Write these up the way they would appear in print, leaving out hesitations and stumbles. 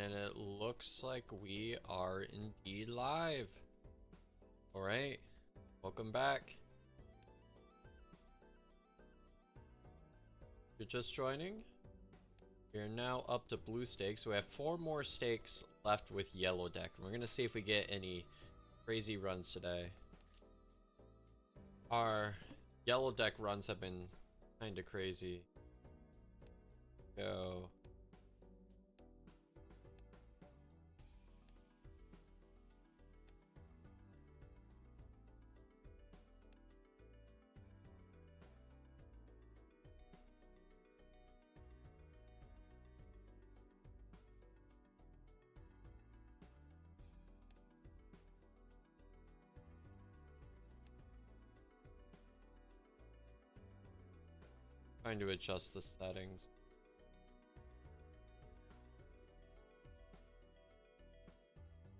And it looks like we are indeed live. Alright, welcome back. If you're just joining, we are now up to blue stakes. We have 4 more stakes left with yellow deck. And we're going to see if we get any crazy runs today. Our yellow deck runs have been kind of crazy. Go. Trying to adjust the settings.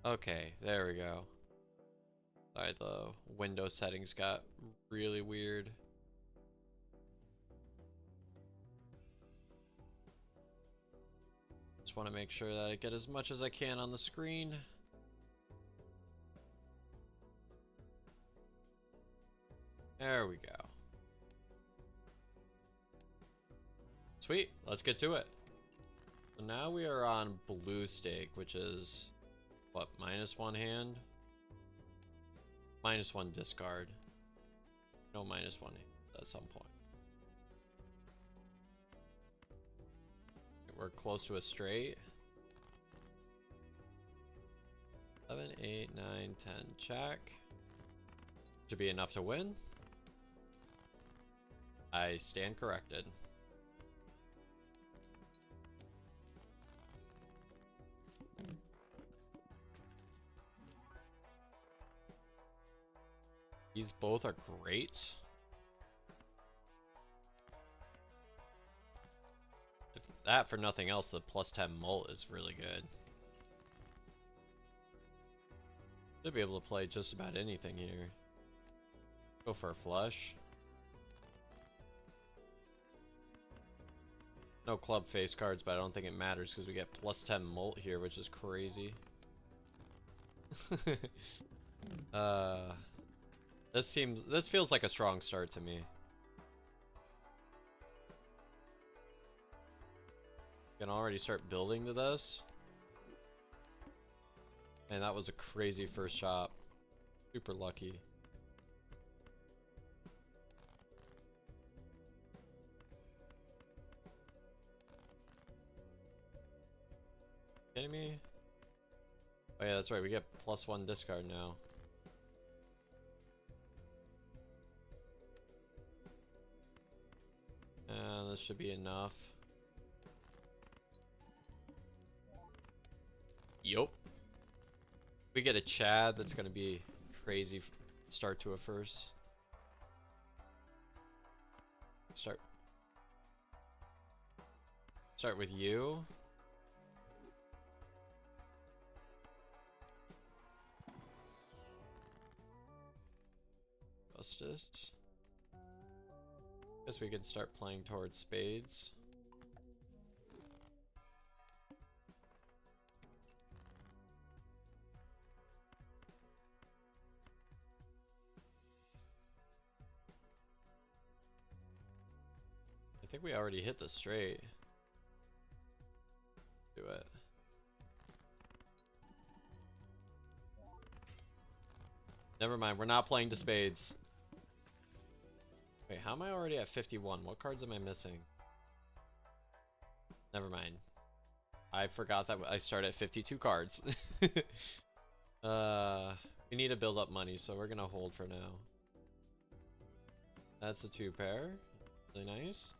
Okay, there we go. Sorry, the window settings got really weird. Just want to make sure that I get as much as I can on the screen. There we go. Sweet, let's get to it. So now we are on blue stake, which is, what, -1 hand? -1 discard. No, -1 hand at some point. We're close to a straight. 7, 8, 9, 10, check. Should be enough to win. I stand corrected. These both are great. If that for nothing else, the +10 mult is really good. Should be able to play just about anything here. Go for a flush. No club face cards, but I don't think it matters because we get +10 mult here, which is crazy. This feels like a strong start to me. Can already start building to this. Man, that was a crazy first shot. Super lucky. Kidding me? Oh yeah, that's right. We get +1 discard now. And this should be enough. Yup. We get a Chad, that's gonna be crazy start to a first. Start with you. Justice. Guess we can start playing towards spades. I think we already hit the straight. Do it. Never mind, we're not playing to spades. Wait, how am I already at 51? What cards am I missing? Never mind. I forgot that I start at 52 cards. We need to build up money, so we're gonna hold for now. That's a 2 pair. Really nice.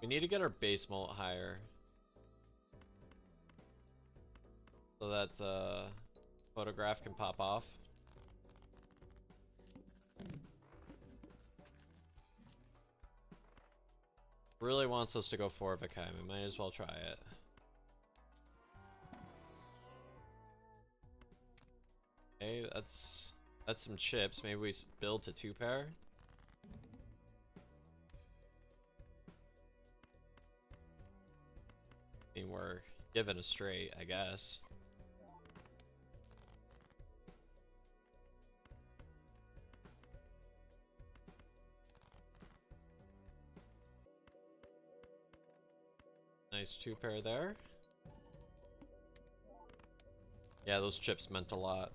We need to get our base mult higher, so that the photograph can pop off. Really wants us to go 4 of a kind. We might as well try it. Okay, that's some chips. Maybe we build to 2 pair. I mean, we're given a straight, I guess. Nice 2-pair there. Yeah, those chips meant a lot.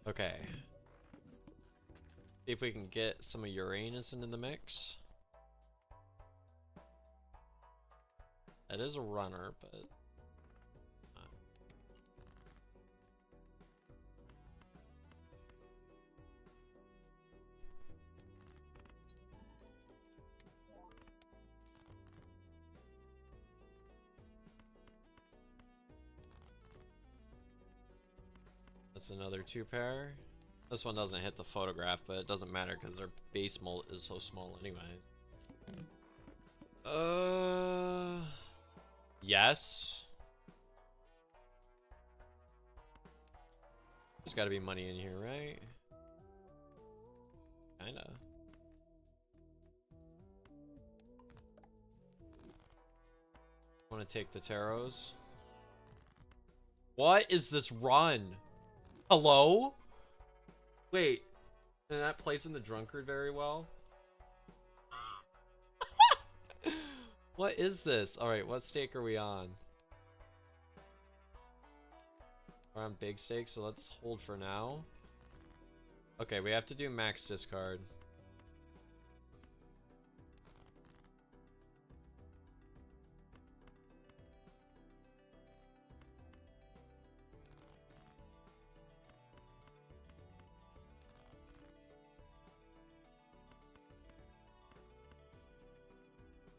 Okay. See if we can get some of Uranus into the mix. That is a runner, but... That's another 2-pair. This one doesn't hit the photograph, but it doesn't matter because their base molt is so small anyways. Yes. There's gotta be money in here, right? Kinda. Wanna take the tarots? What is this run? Hello? Wait, and that plays in the drunkard very well? What is this? Alright, what stake are we on? We're on big stake, so let's hold for now. Okay, we have to do max discard.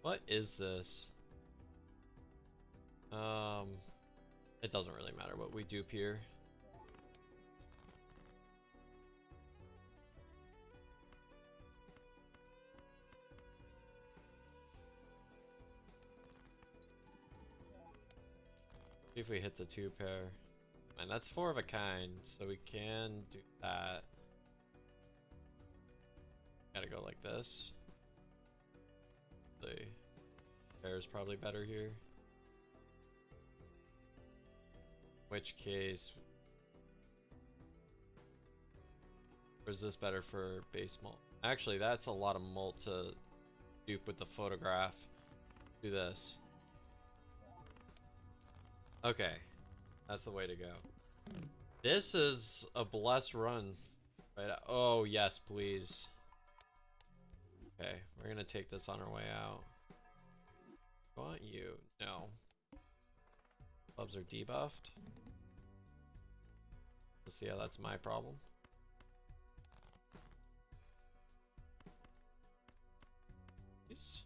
What is this? It doesn't really matter what we dupe here. See if we hit the 2-pair. And that's 4 of a kind, so we can do that. Gotta go like this. The pair is probably better here. Which case, or is this better for base mult? Actually, that's a lot of mult to dupe with the photograph. Do this. Okay, that's the way to go. This is a blessed run. Right? Oh yes, please. Okay, we're gonna take this on our way out. I want you. No. Clubs are debuffed. Let's see how that's my problem. Please.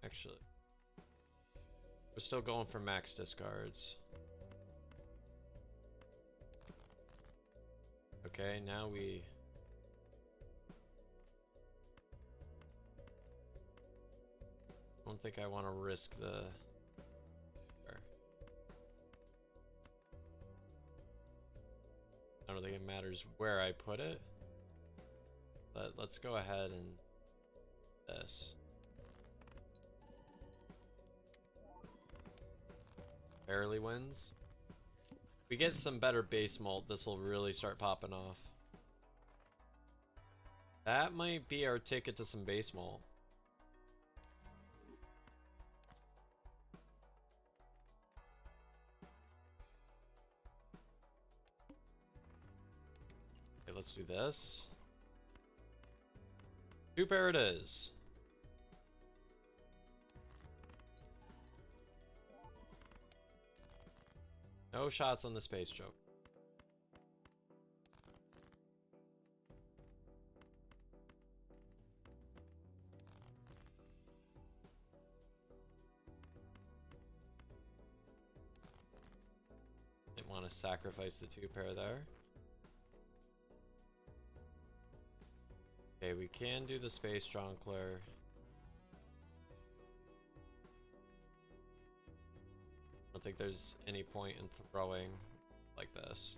Actually, we're still going for max discards. Okay, now we... I don't think I want to risk the... I don't think it matters where I put it. But let's go ahead and... this. Barely wins. If we get some better base mult, this will really start popping off. That might be our ticket to some base mult. Okay, let's do this. 2-pair it is. No shots on the space joke. Didn't want to sacrifice the 2-pair there. Okay, we can do the space jongleur. I don't think there's any point in throwing like this.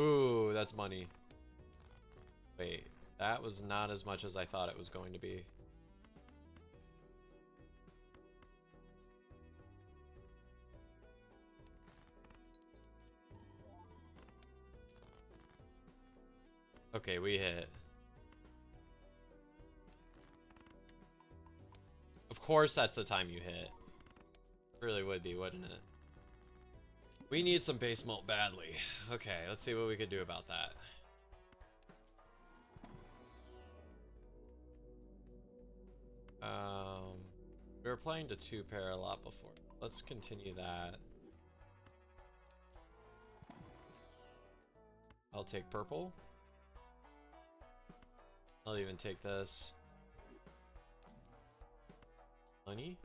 Ooh, that's money. Wait, that was not as much as I thought it was going to be. Okay, we hit. Of course that's the time you hit. It really would be, wouldn't it? We need some base malt badly. Okay, let's see what we could do about that. We were playing to 2-pair a lot before. Let's continue that. I'll take purple. I'll even take this. Honey.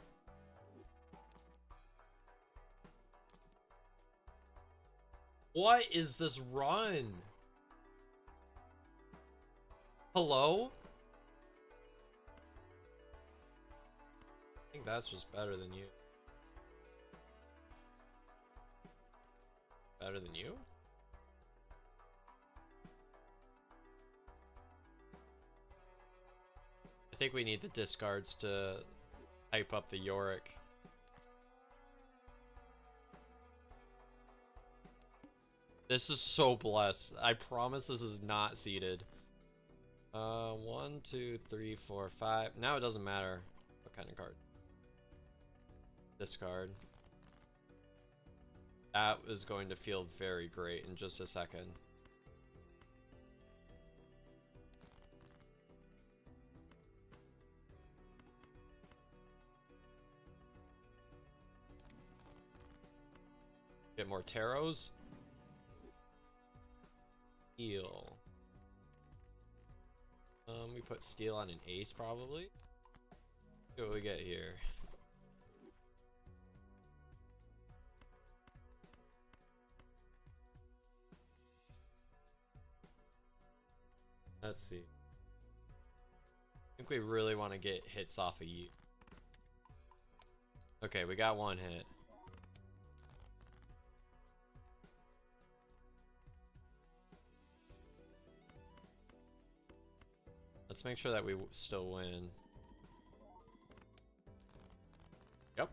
What is this run? Hello? I think that's just better than you. Better than you? I think we need the discards to hype up the Yorick. This is so blessed. I promise this is not seeded. 1, 2, 3, 4, 5. Now it doesn't matter what kind of card. Discard. That is going to feel very great in just a second. Get more tarots. Steel. We put steel on an ace probably. See what we get here. Let's see. I think we really want to get hits off of you. Okay, we got one hit. Let's make sure that we still win. Yep.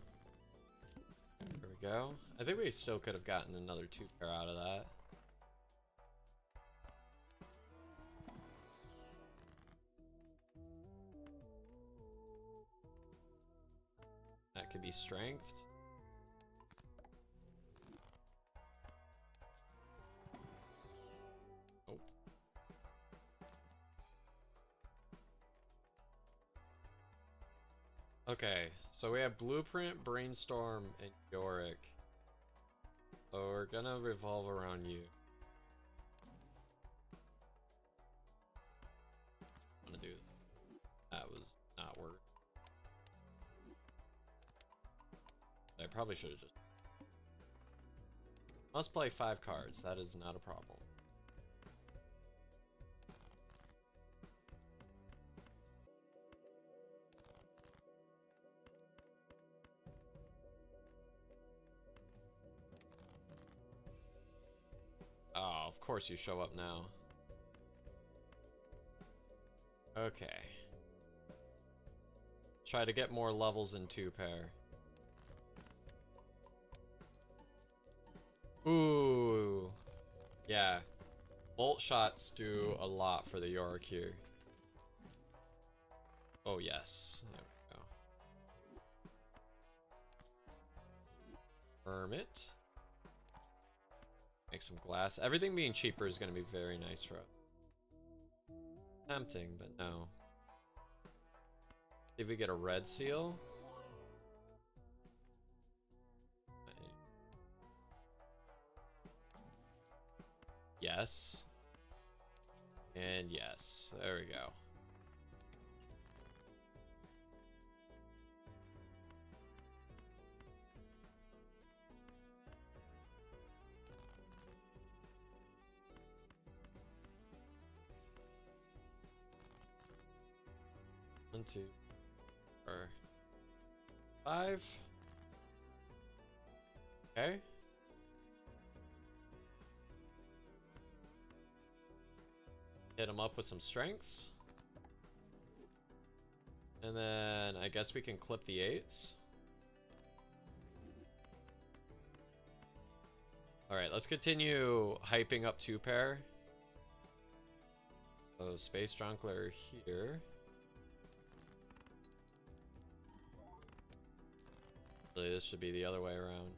There we go. I think we still could have gotten another 2-pair out of that. That could be strength. Oh. Okay, so we have Blueprint, Brainstorm, and Yorick. So we're gonna revolve around you. I'm gonna do that. That was not worth. I probably should have just. Must play 5 cards. That is not a problem. Oh, of course you show up now. Okay. Try to get more levels in 2-pair. Ooh. Yeah. Bolt shots do a lot for the Yorick here. Oh, yes. There we go. Hermit. Make some glass. Everything being cheaper is going to be very nice for us. Tempting, but no. See if we get a red seal. Yes. And yes. There we go. One, 2, 4, 5. Okay. Hit him up with some strengths. And then I guess we can clip the 8s. Alright, let's continue hyping up 2-pair. So space jongleur here. Really, this should be the other way around.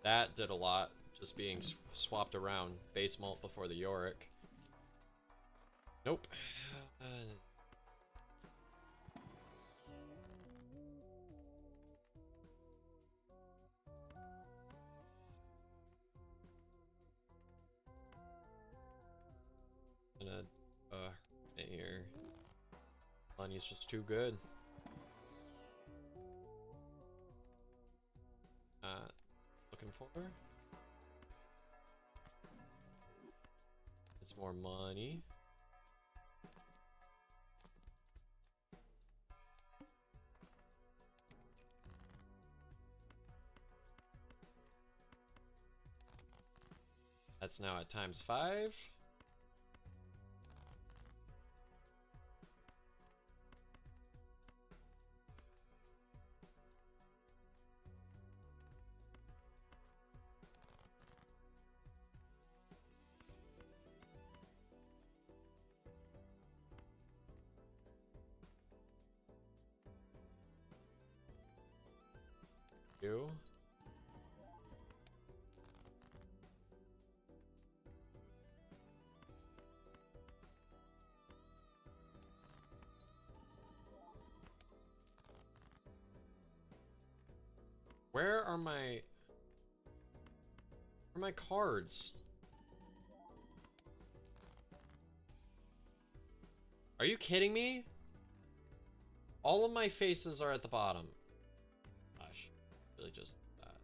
That did a lot, just being swapped around. Base malt before the Yorick. Nope. Gonna in here. Money's just too good. Looking for. It's more money. That's now at ×5. You. Where are my cards? Are you kidding me? All of my faces are at the bottom. Gosh, really just that.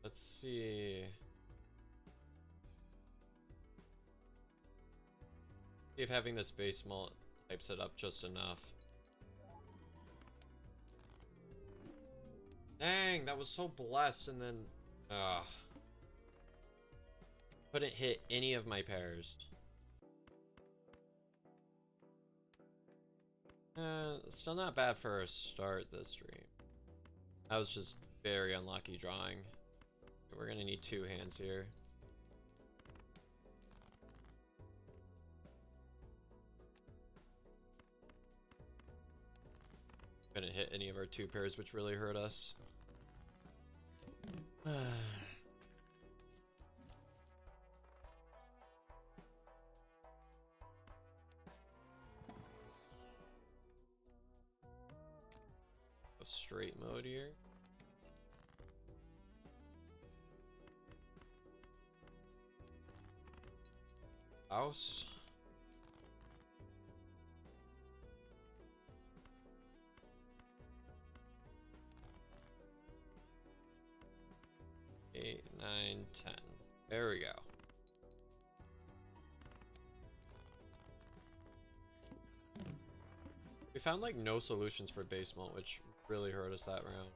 Let's see. See if having this base malt hypes it up just enough. Dang, that was so blessed, and then couldn't hit any of my pairs. Still not bad for a start this stream. That was just very unlucky drawing. We're gonna need 2 hands here. Couldn't hit any of our 2 pairs, which really hurt us. Straight mode here. House. Eight, 9, 10. There we go. We found like no solutions for base malt, which really hurt us that round.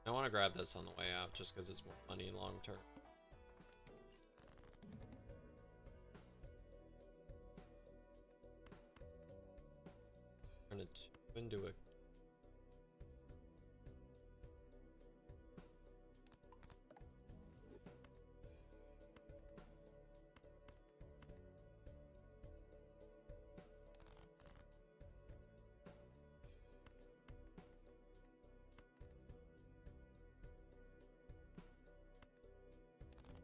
I want to grab this on the way out just because it's more money long term. Turn it into a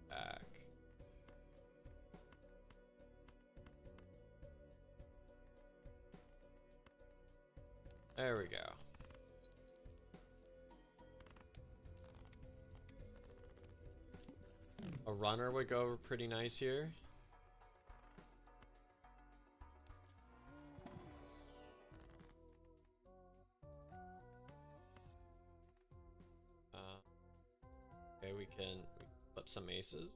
back. There we go. A runner would go over pretty nice here. Okay, we can flip some aces.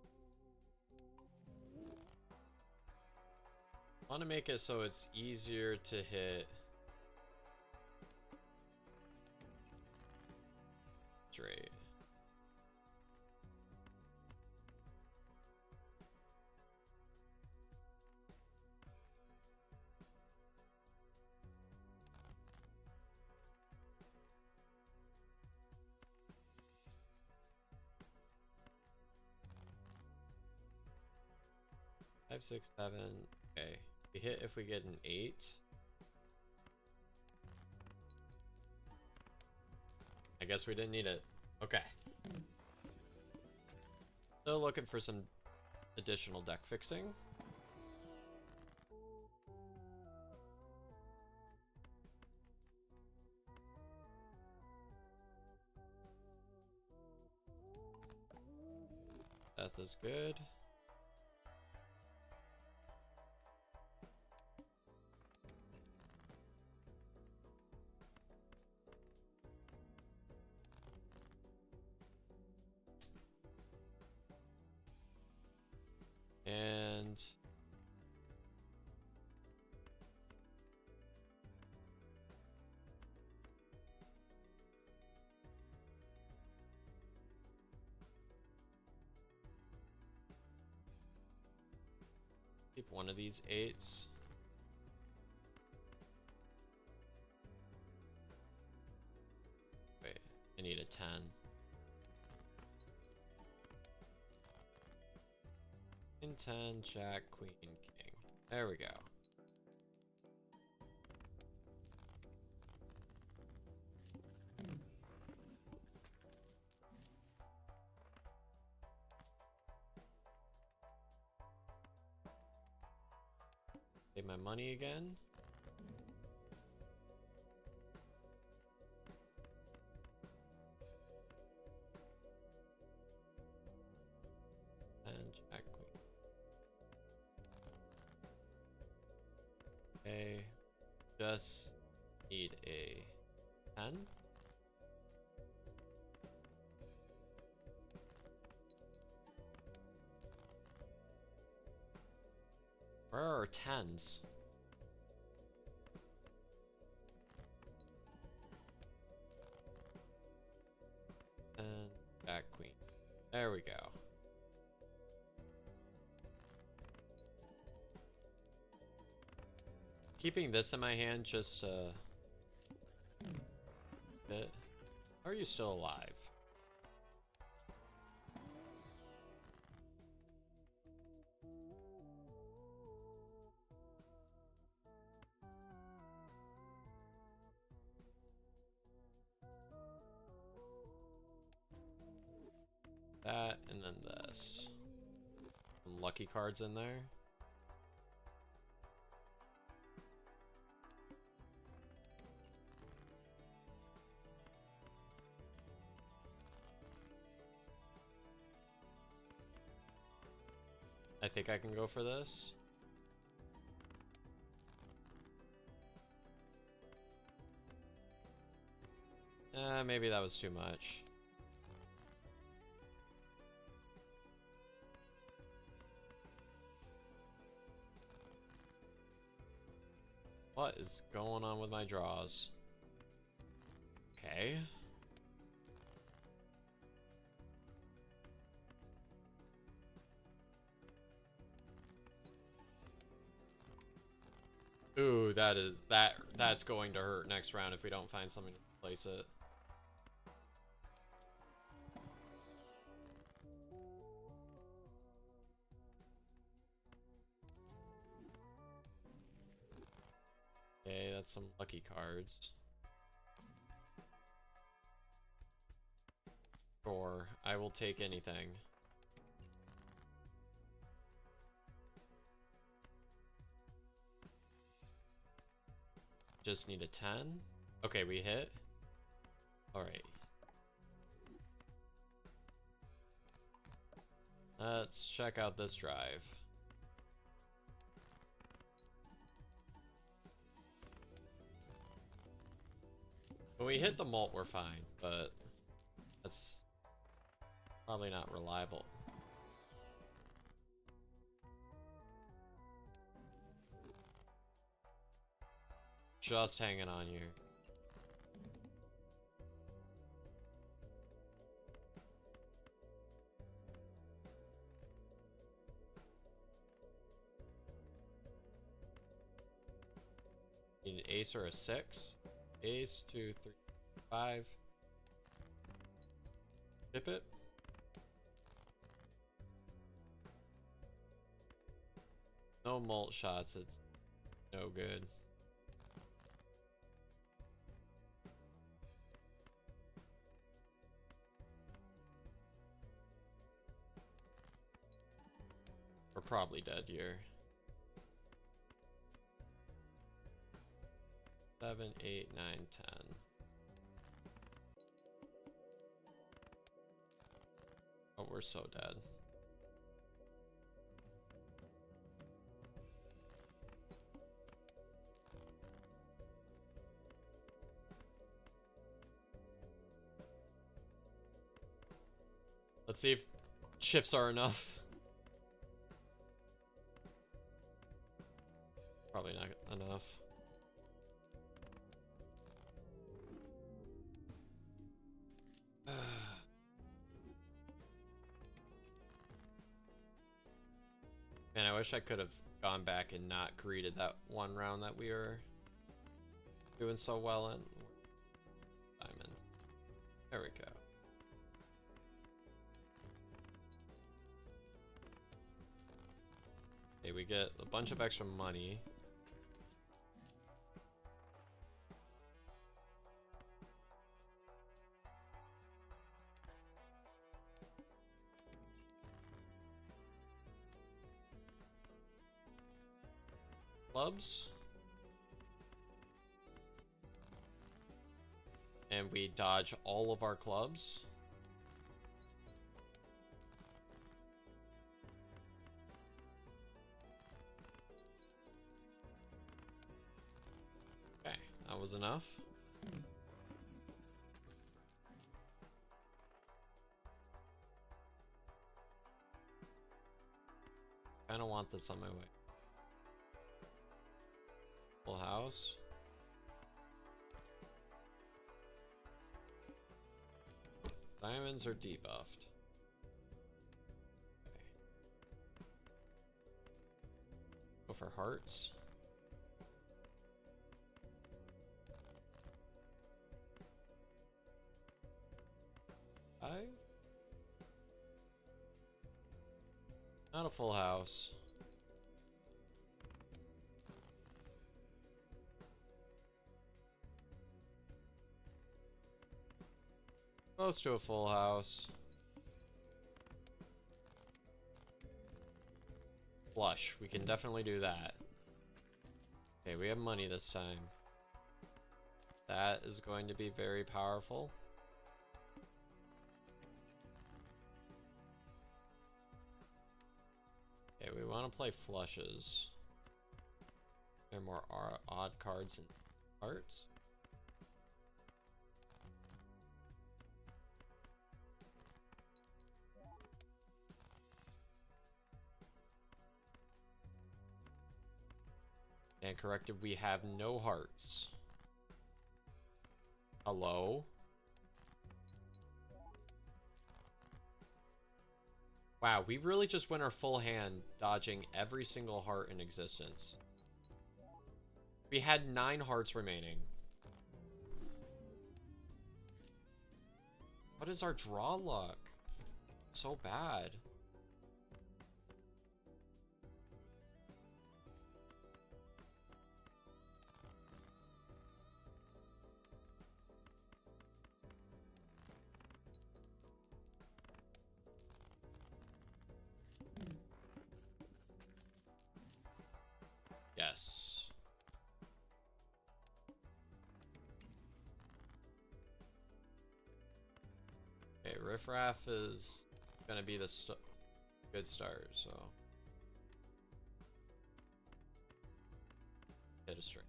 I want to make it so it's easier to hit straight. 5, 6, 7. Okay. We hit if we get an 8. I guess we didn't need it. Okay. Still looking for some additional deck fixing. Death is good. And keep one of these 8s. Wait, I need a 10. In 10, Jack, Queen, King. There we go. Save my money again. And Jack, Queen. Okay, just need a 10. Where are our 10s? And Jack, Queen. There we go. Keeping this in my hand just bit. Are you still alive? That and then this. Some lucky cards in there. I think I can go for this. Maybe that was too much. What is going on with my draws? Okay. Ooh, that's going to hurt next round if we don't find something to replace it. Okay, that's some lucky cards. Sure, I will take anything. Just need a 10. Okay, we hit. Alright. Let's check out this drive. When we hit the mult, we're fine, but that's probably not reliable. Just hanging on here. Need an ace or a 6. Ace, 2, 3, 5. Tip it. No mult shots, it's no good. We're probably dead here. 7, 8, 9, 10. Oh, we're so dead. Let's see if chips are enough. Probably not enough. Man, I wish I could have gone back and not greeted that one round that we were doing so well in. Diamond. There we go. Okay, we get a bunch of extra money. Clubs. And we dodge all of our clubs. Okay, that was enough. Kinda want this on my way. Full house. Diamonds are debuffed. Okay. Go for hearts. Not a full house. Close to a full house. Flush. We can definitely do that. Okay, we have money this time. That is going to be very powerful. Okay, we want to play flushes. There are more odd cards and hearts. And corrected, we have no hearts. Hello? Wow, we really just went our full hand dodging every single heart in existence. We had 9 hearts remaining. What is our draw luck? So bad. Yes. Okay, Riffraff is gonna be the good start, so. Hit a string.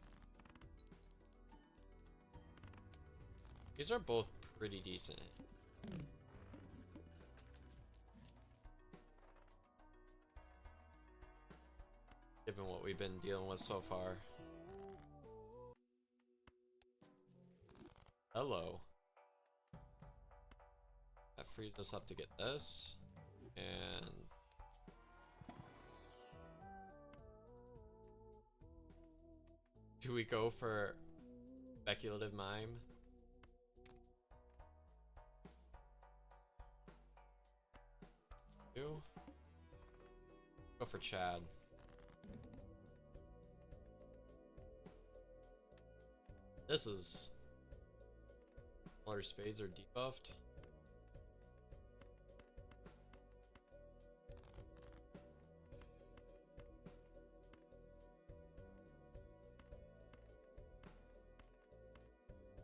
These are both pretty decent. Given what we've been dealing with so far. Hello. That frees us up to get this. And do we go for speculative mime? Do? Go for Chad. This is... Smaller spades are debuffed.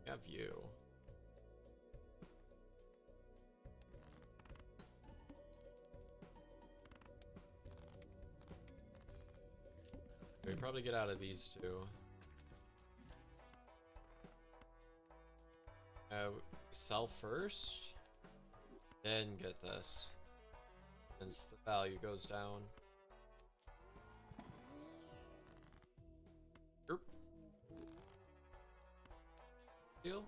We have you. We probably get out of these two. Sell first, then get this, since the value goes down. Yep. Deal.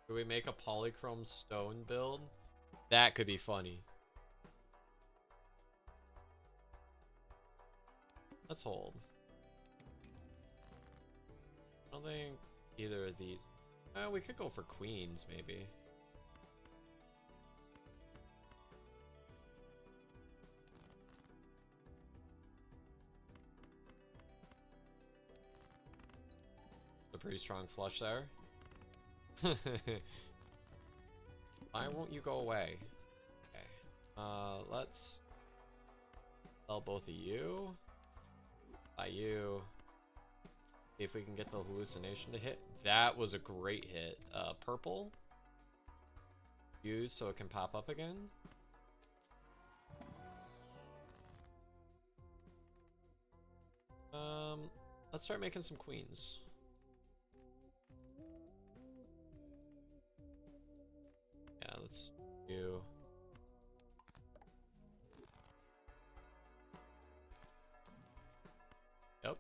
Do we make a polychrome stone build? That could be funny. Let's hold. I don't think either of these. We could go for queens, maybe. A pretty strong flush there. Why won't you go away? Okay. Let's sell both of you. By you. See if we can get the hallucination to hit. That was a great hit. Purple. Use so it can pop up again. Let's start making some queens. Yeah, let's do. Yep.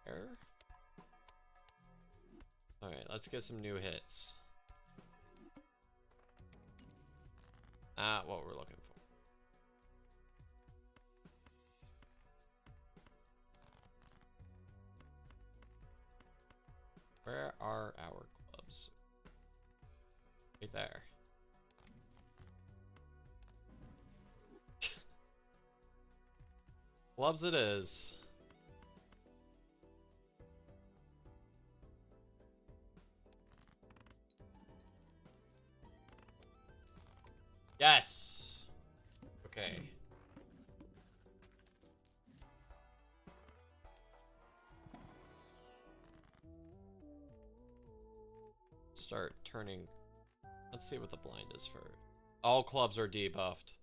Error. Alright, let's get some new hits. Not what we're looking for. Where are our clubs? Right there. Clubs it is. Yes. Okay. Start turning. Let's see what the blind is for. All clubs are debuffed.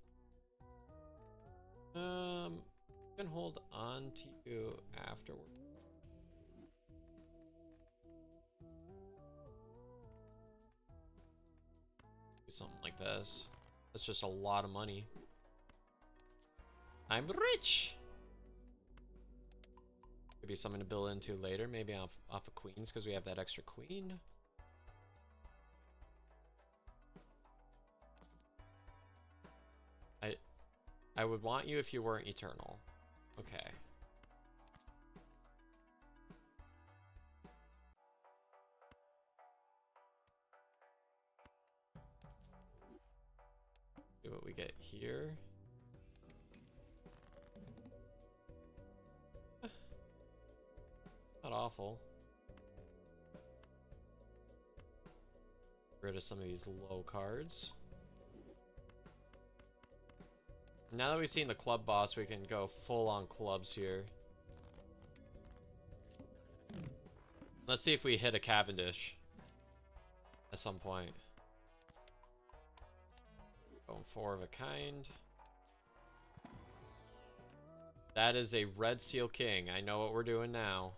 Can hold on to you afterward. Do something like this. That's just a lot of money. I'm rich. Could be something to build into later, maybe off of queens because we have that extra queen. I would want you if you weren't eternal. Okay. See what we get here. Not awful. Get rid of some of these low cards. Now that we've seen the club boss, we can go full on clubs here. Let's see if we hit a Cavendish at some point. Going 4 of a kind. That is a red seal king. I know what we're doing now.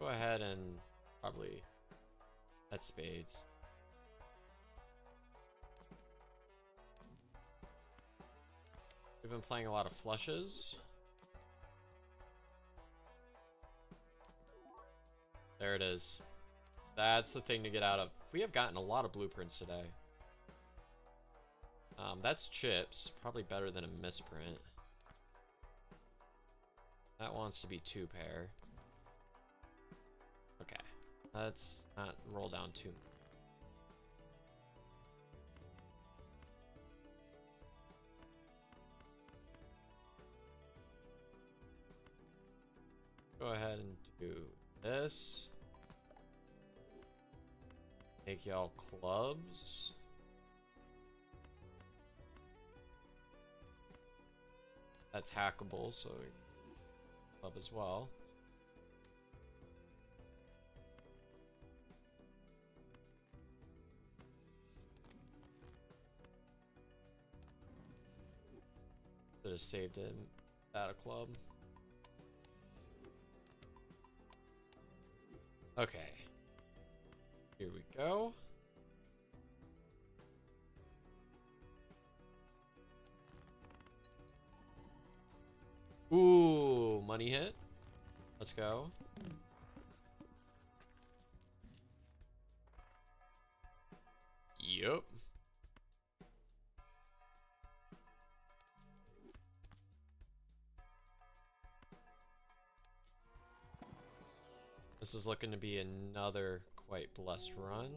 Go ahead and probably at spades. We've been playing a lot of flushes. There it is. That's the thing to get out of. We have gotten a lot of blueprints today. That's chips. Probably better than a misprint. That wants to be 2-pair. Okay. Let's not roll down too much. Go ahead and do this. Make y'all clubs. That's hackable, so club as well. Should have saved him at a club. Okay. Here we go. Ooh, money hit. Let's go. Yup. This is looking to be another quite blessed run.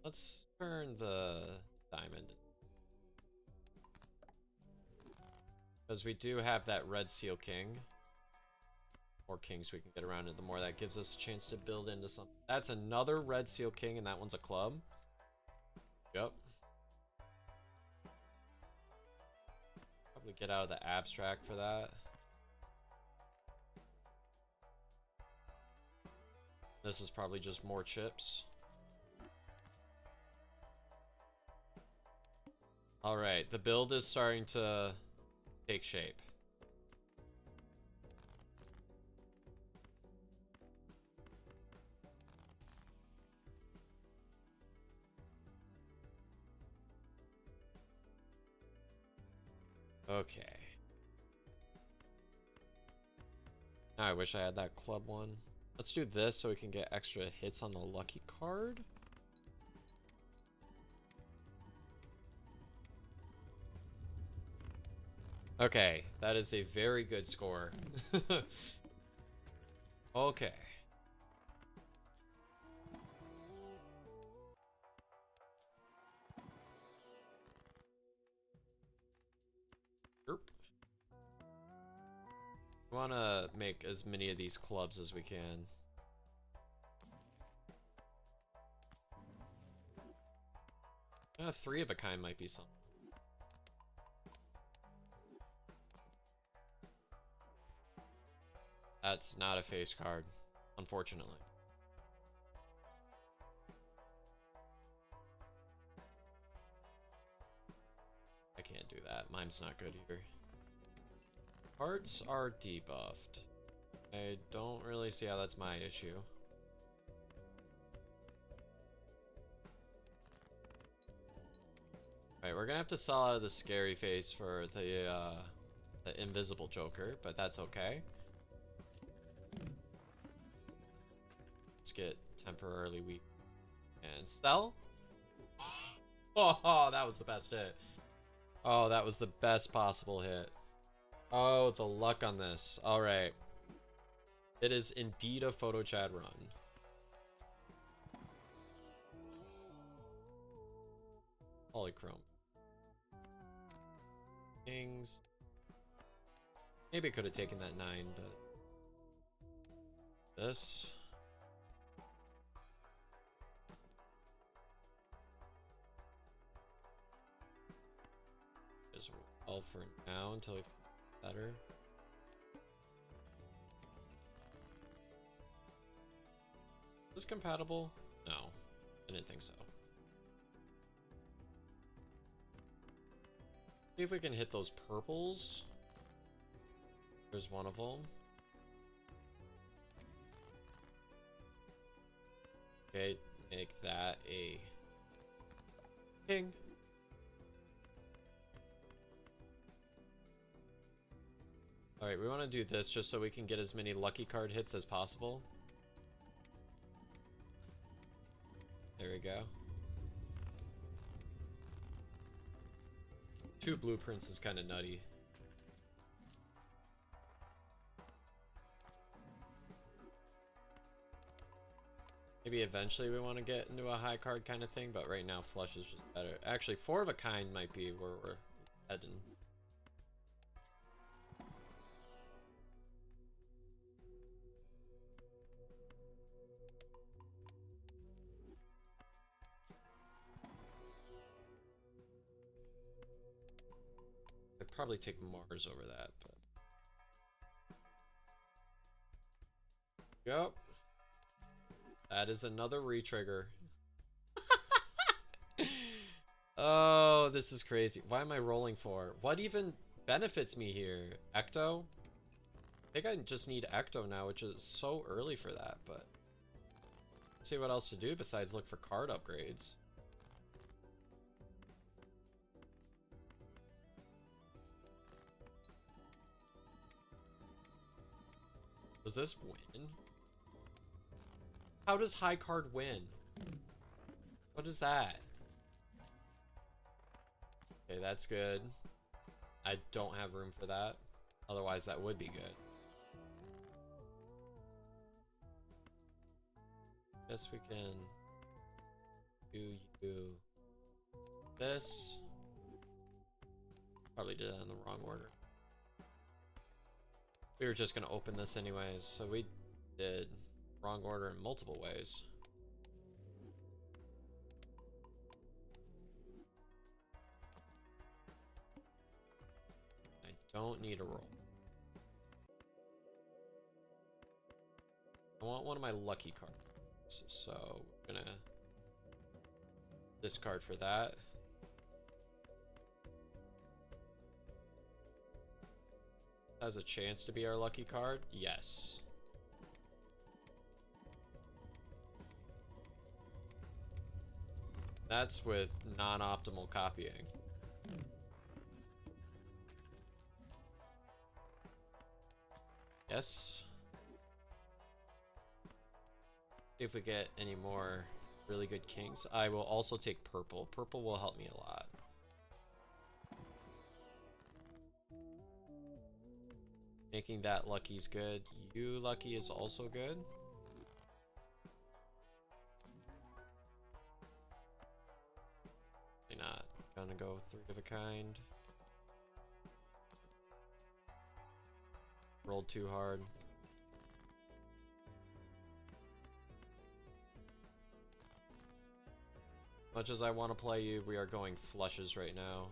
Let's turn the diamond. Because we do have that red seal king. More kings we can get around it, the more that gives us a chance to build into something. That's another red seal king, and that one's a club. Yep. Probably get out of the abstract for that. This is probably just more chips. Alright, the build is starting to take shape. Okay. Now I wish I had that club one. Let's do this so we can get extra hits on the lucky card. Okay, that is a very good score. Okay. Erp. We want to make as many of these clubs as we can. Three of a kind might be something. That's not a face card, unfortunately. I can't do that. Mine's not good either. Hearts are debuffed. I don't really see how that's my issue. Alright, we're gonna have to sell out of the scary face for the invisible Joker, but that's okay. Let's get temporarily weak and sell. Oh, that was the best hit. Oh, that was the best possible hit. Oh, the luck on this. Alright. It is indeed a photo chat run. Polychrome. Kings. Maybe I could have taken that 9, but this. Is well for now until we feel better. Is this compatible? No, I didn't think so. See if we can hit those purples. There's one of them. Okay, make that a king. Alright, we want to do this just so we can get as many lucky card hits as possible. There we go. 2 blueprints is kind of nutty. Maybe eventually we want to get into a high card kind of thing, but right now flush is just better. Actually, 4 of a kind might be where we're heading. I'd probably take Mars over that, but... Yep. That is another retrigger. Oh, this is crazy. Why am I rolling for? What even benefits me here? Ecto? I think I just need Ecto now, which is so early for that, but... Let's see what else to do besides look for card upgrades. Does this win? How does high card win? What is that? Okay, that's good. I don't have room for that. Otherwise, that would be good. Guess we can do you this. Probably did that in the wrong order. We were just gonna open this anyways, so we did wrong order in multiple ways. I don't need a roll. I want one of my lucky cards, so we're gonna discard for that. Has a chance to be our lucky card? Yes. That's with non-optimal copying. Yes. If we get any more really good kings, I will also take purple. Purple will help me a lot. Making that lucky's good. You lucky is also good. Probably not. Gonna go 3 of a kind. Rolled too hard. Much as I want to play you, we are going flushes right now.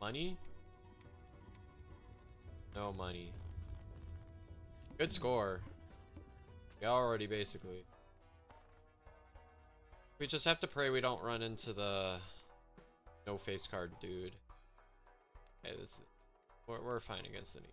Money? No money. Good score. We already basically. We just have to pray we don't run into the no face card dude. Okay, this is, we're fine against the need.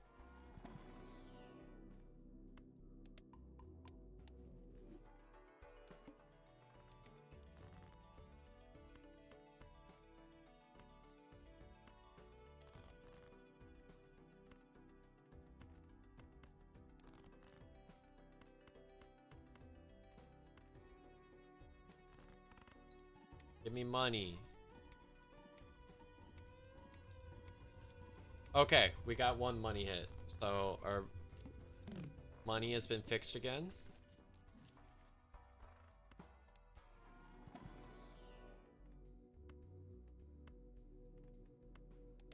Give me money. Okay, we got 1 money hit. So our money has been fixed again.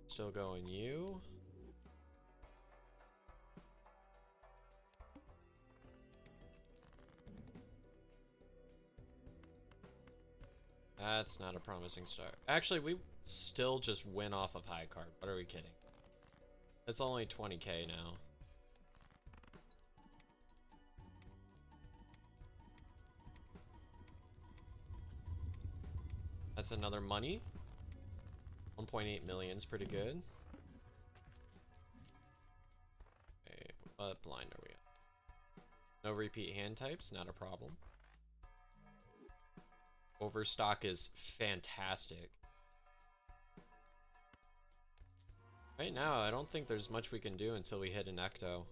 Still going you. That's not a promising start. Actually, we still just win off of high card. What are we kidding? It's only 20k now. That's another money. 1.8 million is pretty good. Okay, what blind are we on? No repeat hand types, not a problem. Overstock is fantastic. Right now, I don't think there's much we can do until we hit an Ecto.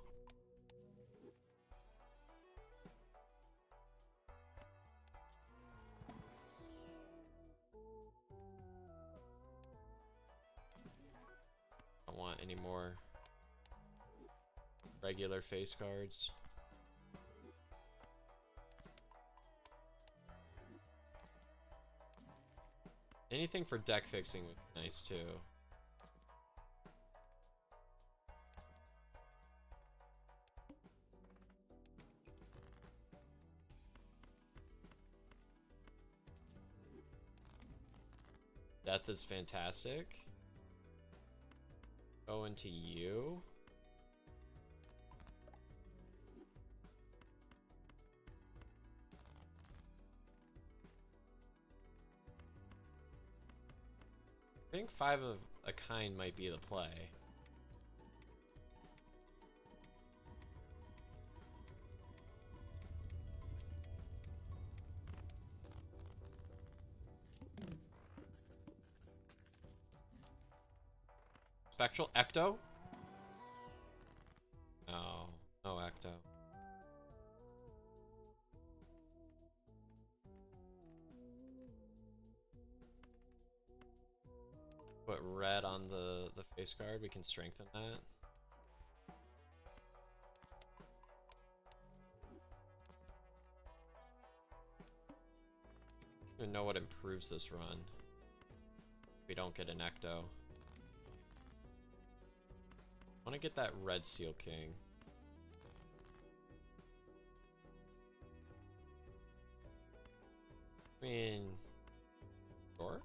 any more regular face cards. Anything for deck fixing would be nice too. Death is fantastic. Go into you. I think 5 of a kind might be the play. Spectral Ecto? No, no Ecto. Put red on the face card, we can strengthen that. I don't even know what improves this run. We don't get an Ecto. I want to get that red Seal King. I mean, sure.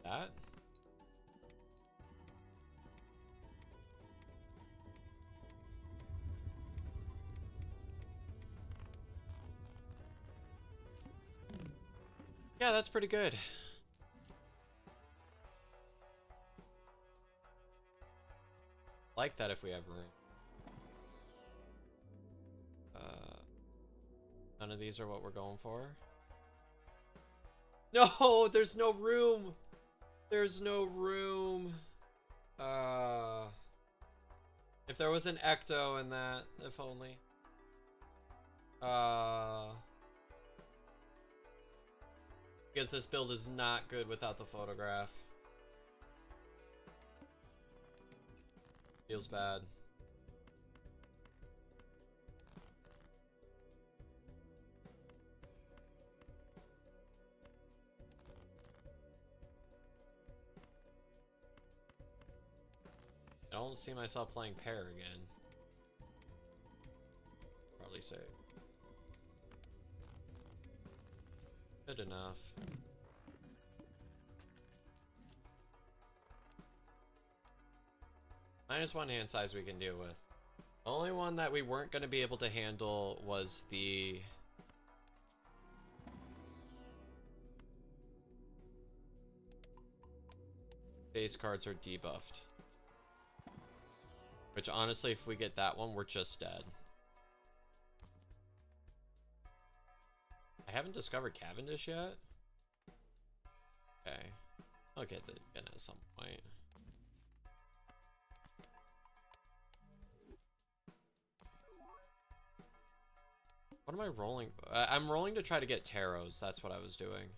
That. Yeah, that's pretty good. Like that if we have room. None of these are what we're going for. No, there's no room. There's no room. If there was an Ecto in that, if only. Because this build is not good without the photograph. Feels bad. I don't see myself playing pair again. Probably safe. Good enough. -1 hand size we can deal with. The only one that we weren't going to be able to handle was the base cards are debuffed. Which honestly, if we get that one, we're just dead. I haven't discovered Cavendish yet. Okay. I'll get it at some point. What am I rolling? I'm rolling to try to get Taros. That's what I was doing.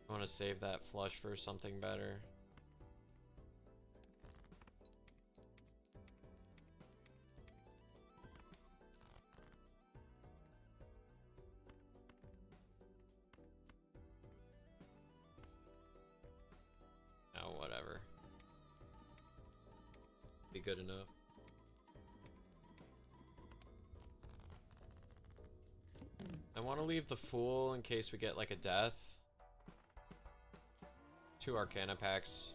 I want to save that flush for something better. Oh, whatever. Be good enough. I want to leave the Fool in case we get like a death. 2 Arcana packs.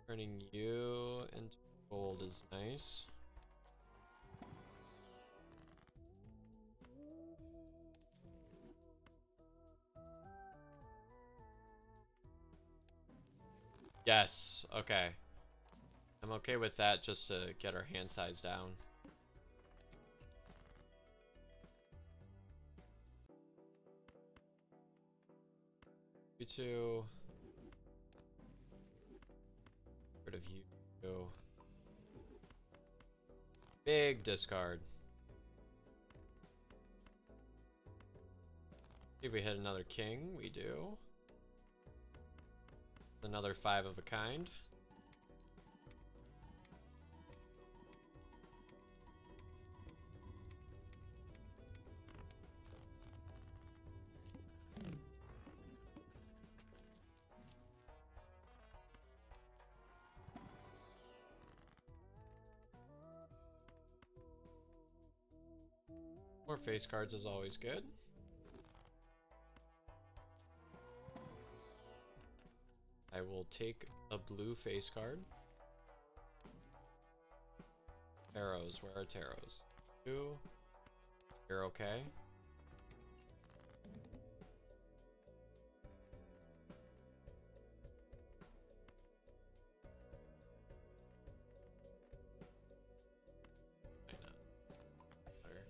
Turning you into gold is nice. Yes, okay. I'm okay with that just to get our hand size down. You two. Rid of you two. Big discard. See if we hit another king. We do. Another 5 of a kind. More face cards is always good. I will take a blue face card. Taros, where are taros? 2. You're okay. Why not? Better.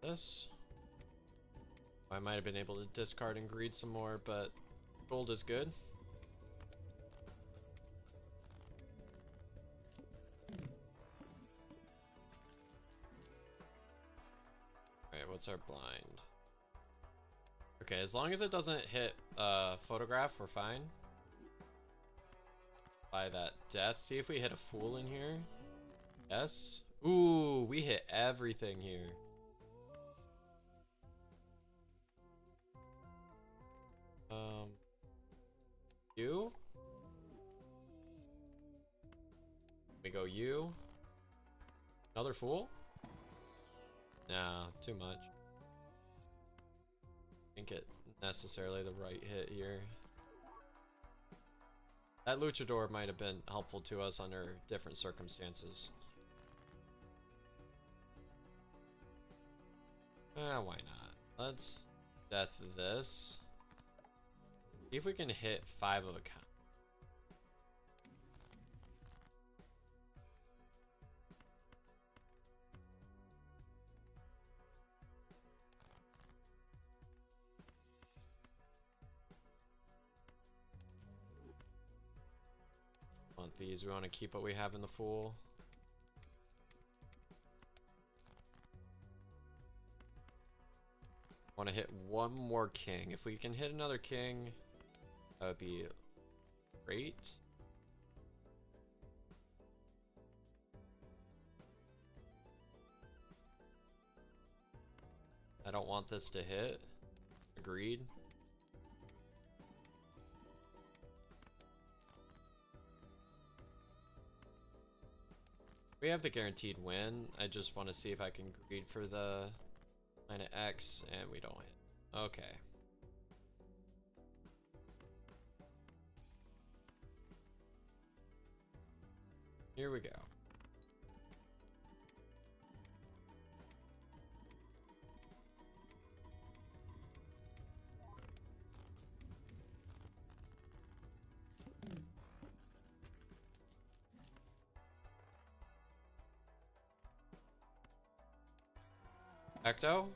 This. I might have been able to discard and greed some more, but gold is good. Alright, what's our blind? Okay, as long as it doesn't hit photograph, we're fine. By that death. See if we hit a fool in here. Yes. Ooh, we hit everything here. You? We go you. Another fool? Nah, too much. Think it necessarily the right hit here. That luchador might have been helpful to us under different circumstances. Why not? Let's death this. See if we can hit 5 of a kind. Want these? We want to keep what we have in the Fool. Want to hit one more king. If we can hit another king, that would be great. I don't want this to hit. Agreed. We have the guaranteed win. I just want to see if I can greed for the planet X, and we don't hit. Okay. Here we go. Ecto?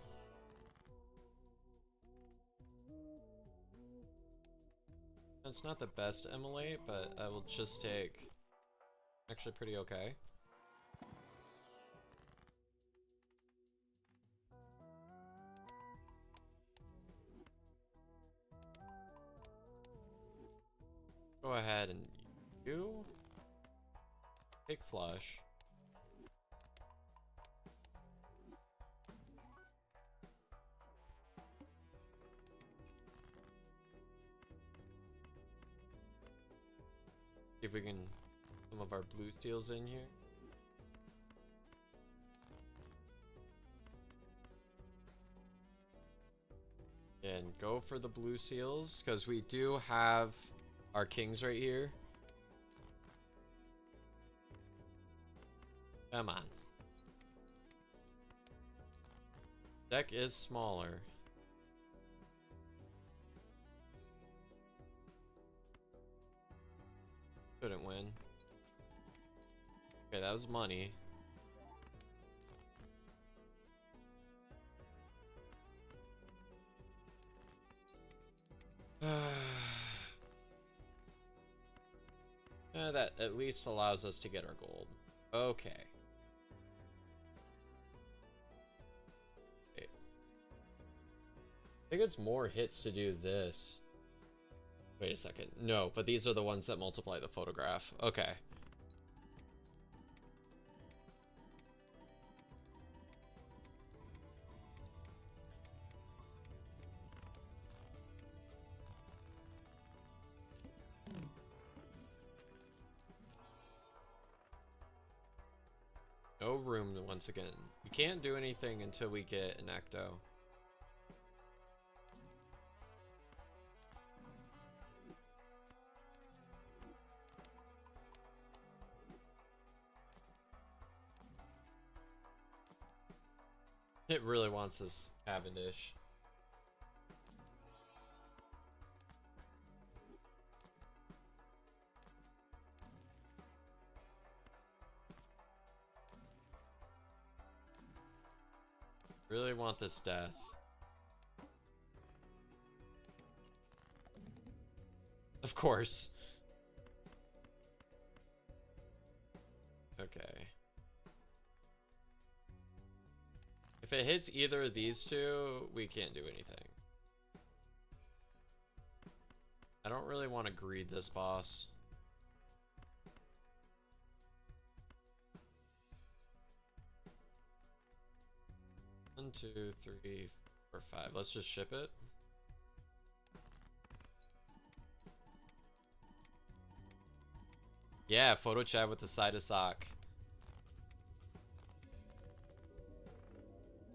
It's not the best emulate, but I will just take. Actually pretty okay. Go ahead and you take flush. See if we can some of our blue steals in here. And go for the blue seals, because we do have our kings right here. Come on. Deck is smaller. Okay, that was money. That at least allows us to get our gold. Okay. I think it's more hits to do this. Wait a second. No, but these are the ones that multiply the photograph. Okay. No room once again. We can't do anything until we get an ecto. It really wants this Cavendish. Really want this death. Of course. Okay. If it hits either of these two, we can't do anything. I don't really want to greed this boss. One, two, three, four, five. Let's just ship it. Yeah, photo chat with the side of sock.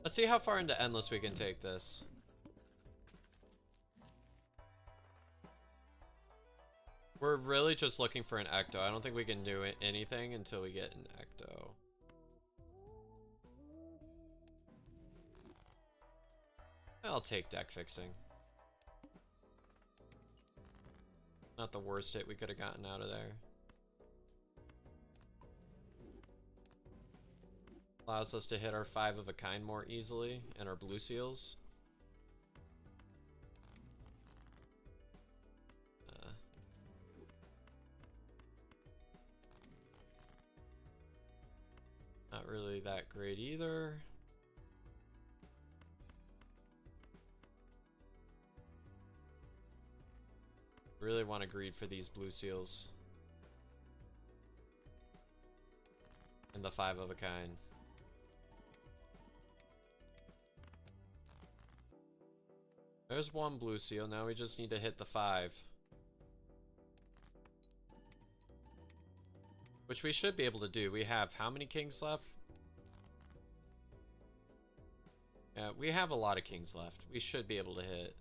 Let's see how far into endless we can take this. We're really just looking for an ecto. I don't think we can do anything until we get an ecto. I'll take deck fixing. Not the worst hit we could have gotten out of there. Allows us to hit our 5 of a kind more easily, and our blue seals. Not really that great either. Really want to greed for these blue seals. And the 5 of a kind. There's one blue seal, now we just need to hit the 5. Which we should be able to do. We have how many kings left? Yeah, we have a lot of kings left. We should be able to hit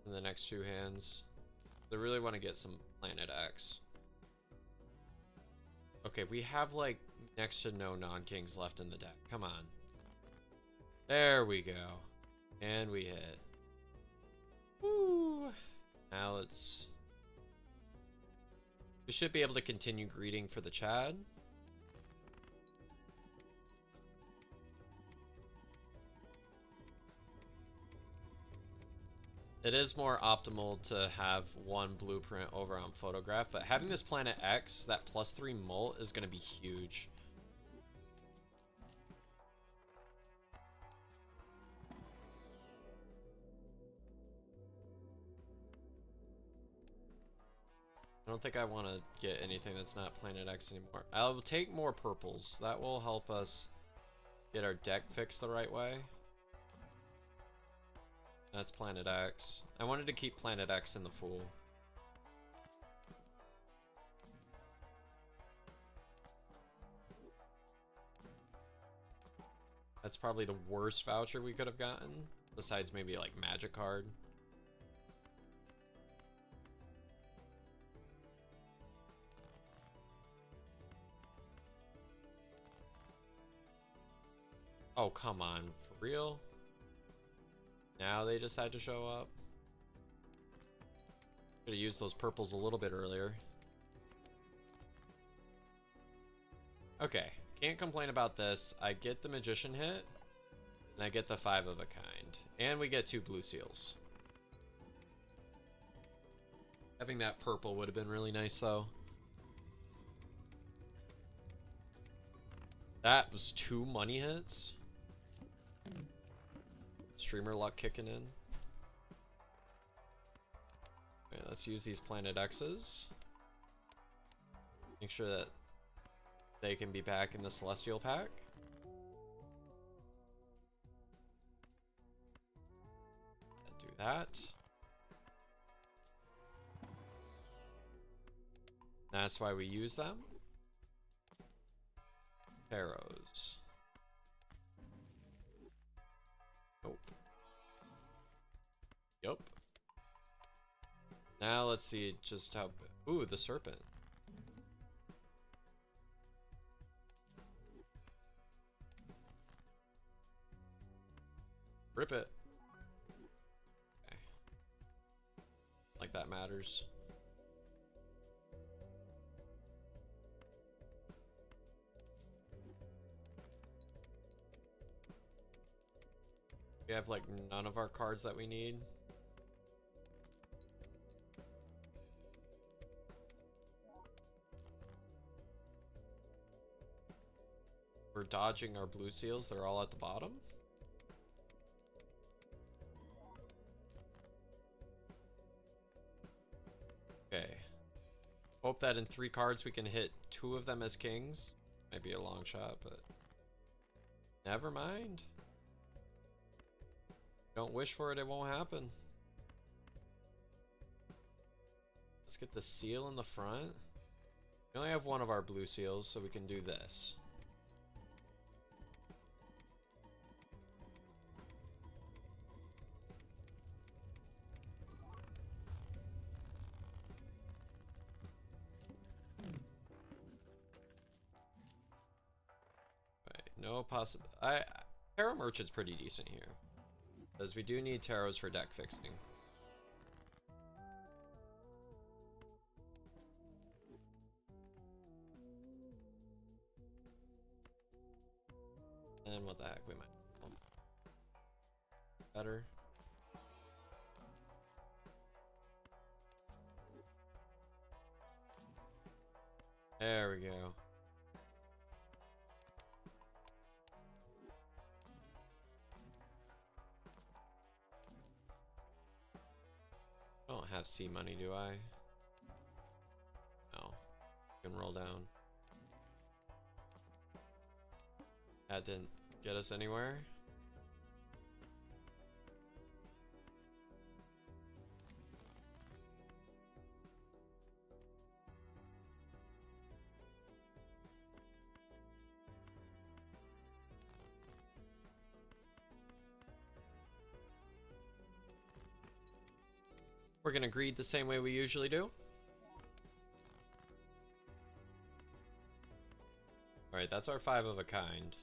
in the next 2 hands. I really want to get some Planet X. Okay, we have like next to no non-kings left in the deck. Come on. There we go. And we hit. Woo! Now let's... We should be able to continue greeting for the Chad. It is more optimal to have one blueprint over on photograph, but having this Planet X, that +3 molt, is going to be huge. I don't think I want to get anything that's not Planet X anymore. I'll take more purples. That will help us get our deck fixed the right way. That's Planet X. I wanted to keep Planet X in the pool. That's probably the worst voucher we could have gotten, besides maybe like Magic Card. Oh, come on. For real? Now they decide to show up? Could have used those purples a little bit earlier. Okay, can't complain about this. I get the magician hit, and I get the 5 of a kind. And we get 2 blue seals. Having that purple would have been really nice, though. That was 2 money hits. Streamer luck kicking in. Okay, let's use these Planet X's. Make sure that they can be back in the Celestial pack. Do that. That's why we use them. Taros. Nope. Yup. Now let's see just how... Ooh, the serpent. Rip it. Okay. Like that matters. We have like none of our cards that we need. We're dodging our blue seals. They're all at the bottom. Okay. Hope that in 3 cards we can hit 2 of them as kings. Might be a long shot, but never mind. Don't wish for it, it won't happen. Let's get the seal in the front. We only have 1 of our blue seals, so we can do this. Right, no possible. Tarot Merchant's pretty decent here. Because we do need tarots for deck fixing. And what the heck, we might better. There we go. I don't have C money, do I? No. I can roll down. That didn't get us anywhere. We're gonna greed the same way we usually do. Alright, that's our 5 of a kind.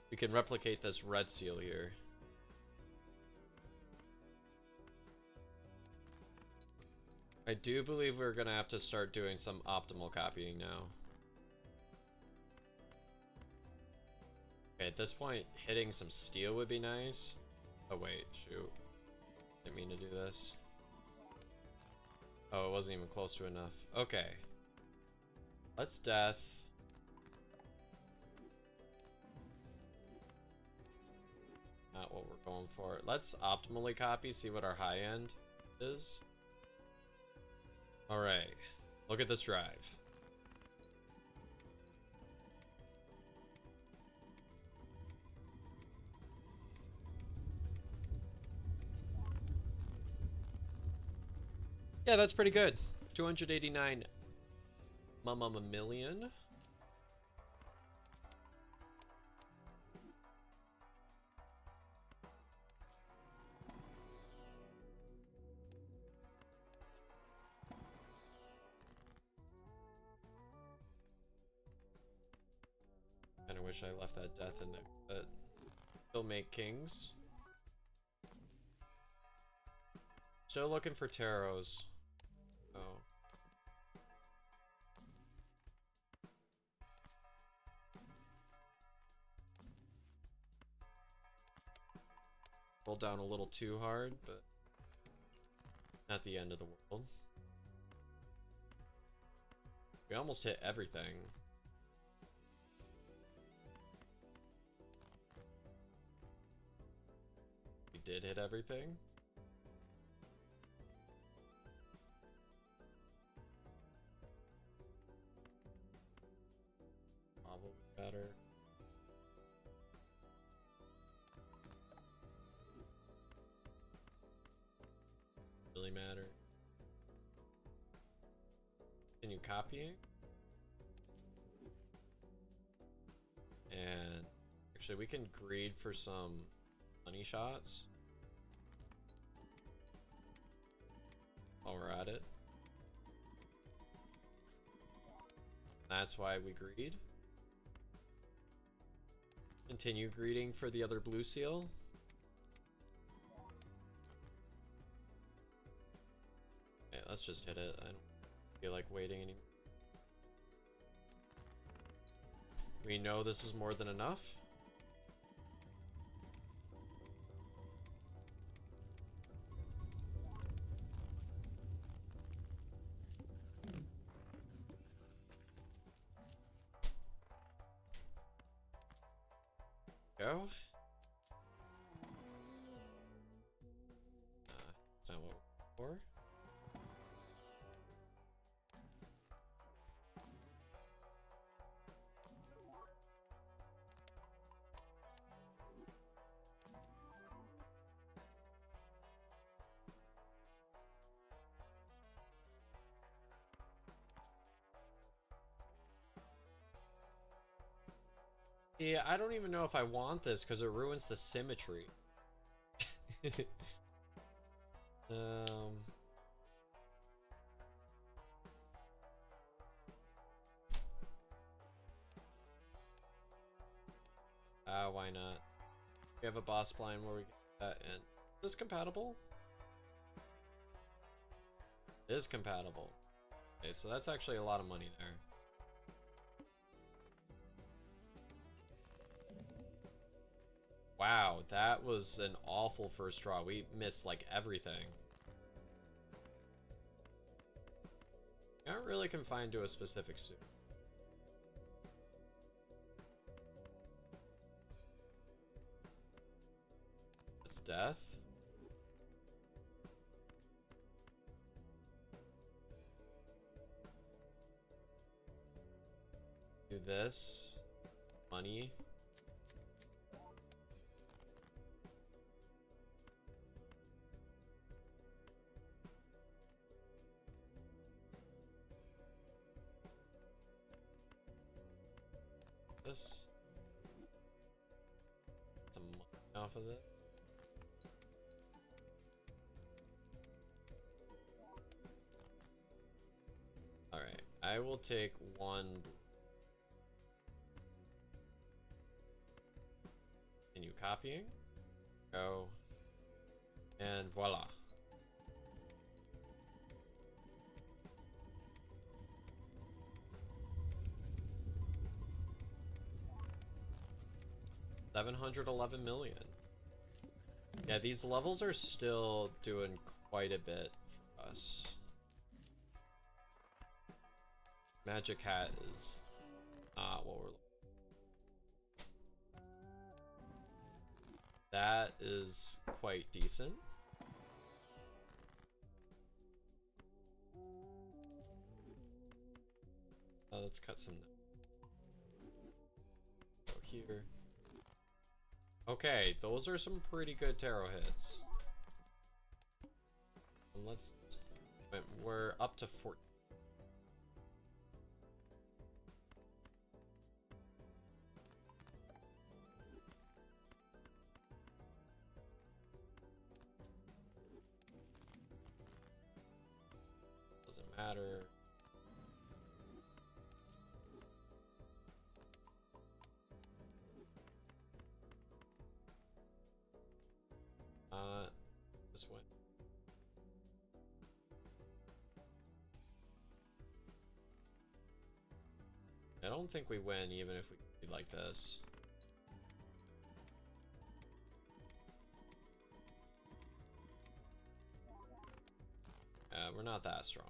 We can replicate this red seal here. I do believe we're gonna have to start doing some optimal copying now. Okay, at this point, hitting some steel would be nice. Oh wait, shoot. Didn't mean to do this. Oh, it wasn't even close to enough. Okay. Let's death. Not what we're going for. Let's optimally copy, see what our high end is. Alright. Look at this drive. Yeah, that's pretty good. 289 million. Kinda wish I left that death in there, but still make kings. Still looking for tarots. Oh. Rolled down a little too hard, but not the end of the world. We almost hit everything. We did hit everything. Probably better. Really matter. Continue copying. And actually we can greed for some money shots while we're at it. That's why we greed. Continue greeting for the other blue seal. Okay, let's just hit it. I don't feel like waiting anymore. We know this is more than enough. Go. That's not what we're for. Yeah, I don't even know if I want this because it ruins the symmetry. Why not? We have a boss blind where we get that in. Is this compatible? It is compatible. Okay, so that's actually a lot of money there. Wow, that was an awful first draw. We missed like everything. Not really confined to a specific suit. It's death. Do this. Money. This. Some money off of it. Alright, I will take one. Continue copying. Go. And voila. $711 million. Yeah, these levels are still doing quite a bit for us. Magic Hat is not what we're looking for. That is quite decent. Let's cut some. Go here. Okay, those are some pretty good tarot hits. And let's. We're up to 14. Doesn't matter. This way. I don't think we win even if we do like this. we're not that strong.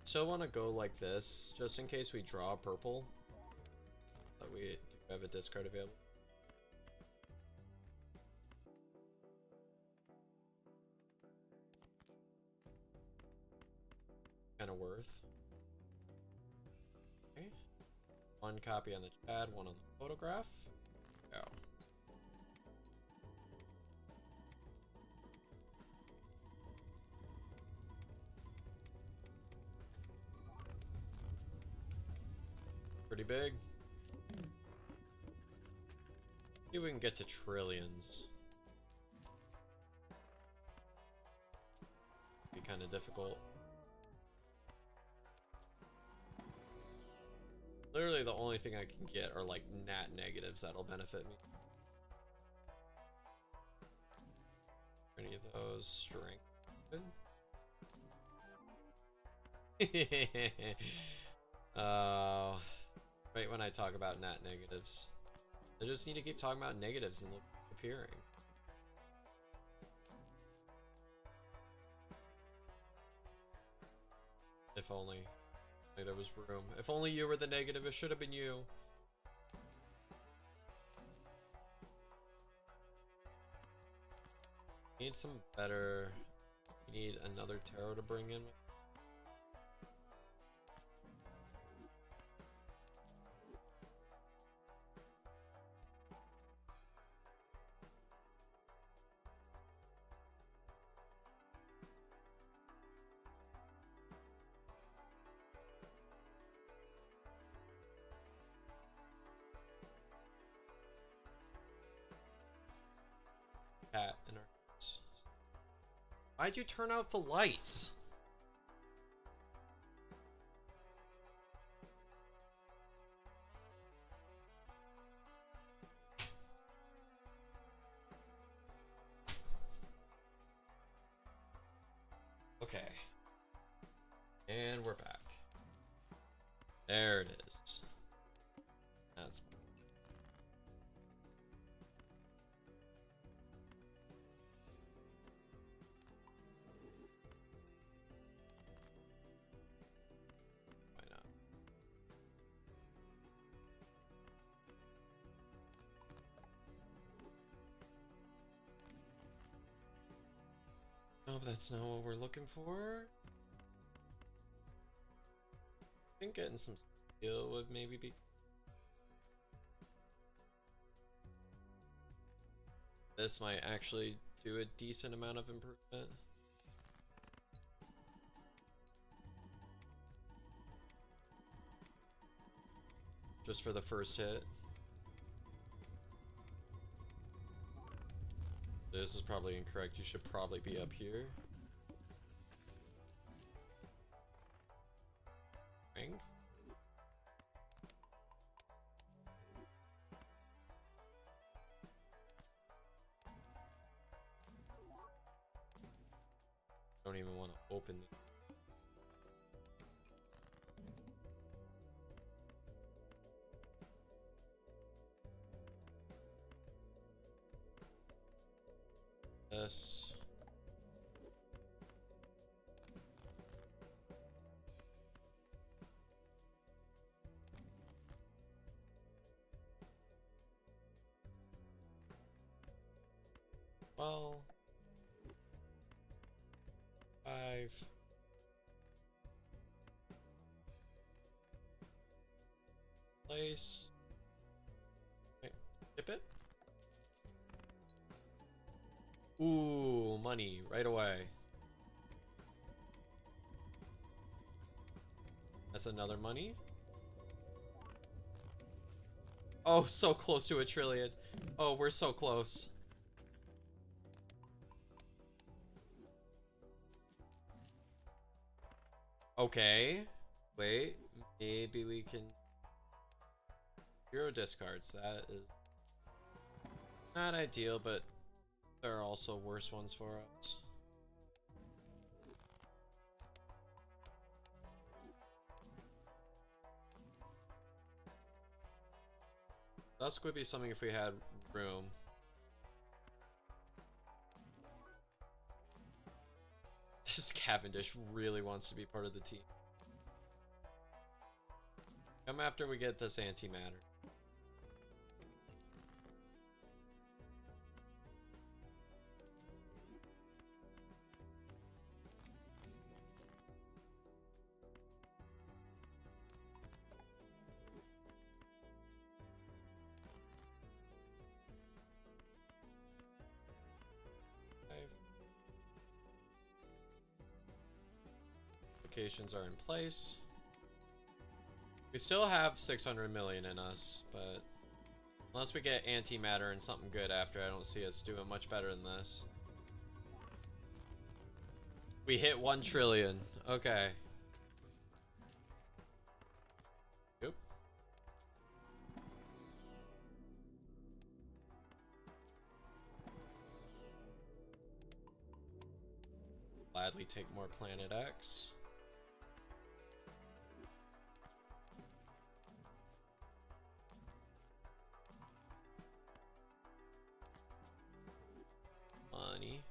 Still want to go like this, just in case we draw purple. That we do have a discard available. Kind of worth. Okay. One copy on the chat, one on the photograph. Go. Pretty big. See if we can get to trillions. Be kind of difficult. Literally the only thing I can get are like nat negatives that'll benefit me. Any of those strength? Good. Right when I talk about nat negatives. I just need to keep talking about negatives and look appearing. If only. Like there was room. If only you were the negative, it should have been you. Need some better... You need another tarot to bring in. Cat in our house. Why'd you turn out the lights? Okay. And we're back. There it is. That's... Why not? Oh, that's not what we're looking for. I think getting some skill would maybe be... This might actually do a decent amount of improvement. Just for the first hit. This is probably incorrect. You should probably be up here. Strength. Don't even want to open the... This. Well. 5. Place. Okay, skip it. Ooh, money right away. That's another money. Oh, so close to a trillion. Oh, we're so close. Okay. Wait. Maybe we can... 0 discards. That is not ideal, but there are also worse ones for us. Dusk would be something if we had room. This Cavendish really wants to be part of the team. Come after we get this antimatter. Applications are in place. We still have 600 million in us, but unless we get antimatter and something good after, I don't see us doing much better than this. We hit 1 trillion. Okay. Oop. Gladly take more Planet X. Money.